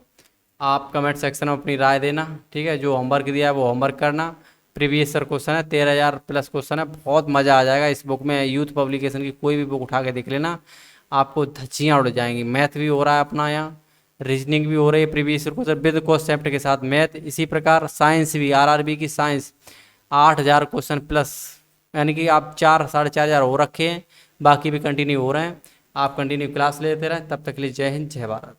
S1: आप कमेंट सेक्शन में अपनी राय देना, ठीक है। जो होमवर्क दिया है वो होमवर्क करना। प्रीवियस ईयर क्वेश्चन है, 13,000 प्लस क्वेश्चन है, बहुत मज़ा आ जाएगा इस बुक में। यूथ पब्लिकेशन की कोई भी बुक उठा के देख लेना, आपको धज्जियाँ उड़ जाएंगी। मैथ भी हो रहा है अपना यहाँ, रीजनिंग भी हो रही है previous year question with concept के साथ मैथ। इसी प्रकार साइंस भी, आरआरबी की साइंस 8,000 क्वेश्चन प्लस, यानी कि आप 4 साढ़े 4,000 हो रखे हैं, बाकी भी कंटिन्यू हो रहे हैं। आप कंटिन्यू क्लास लेते रहें, तब तक के लिए जय हिंद जय भारत।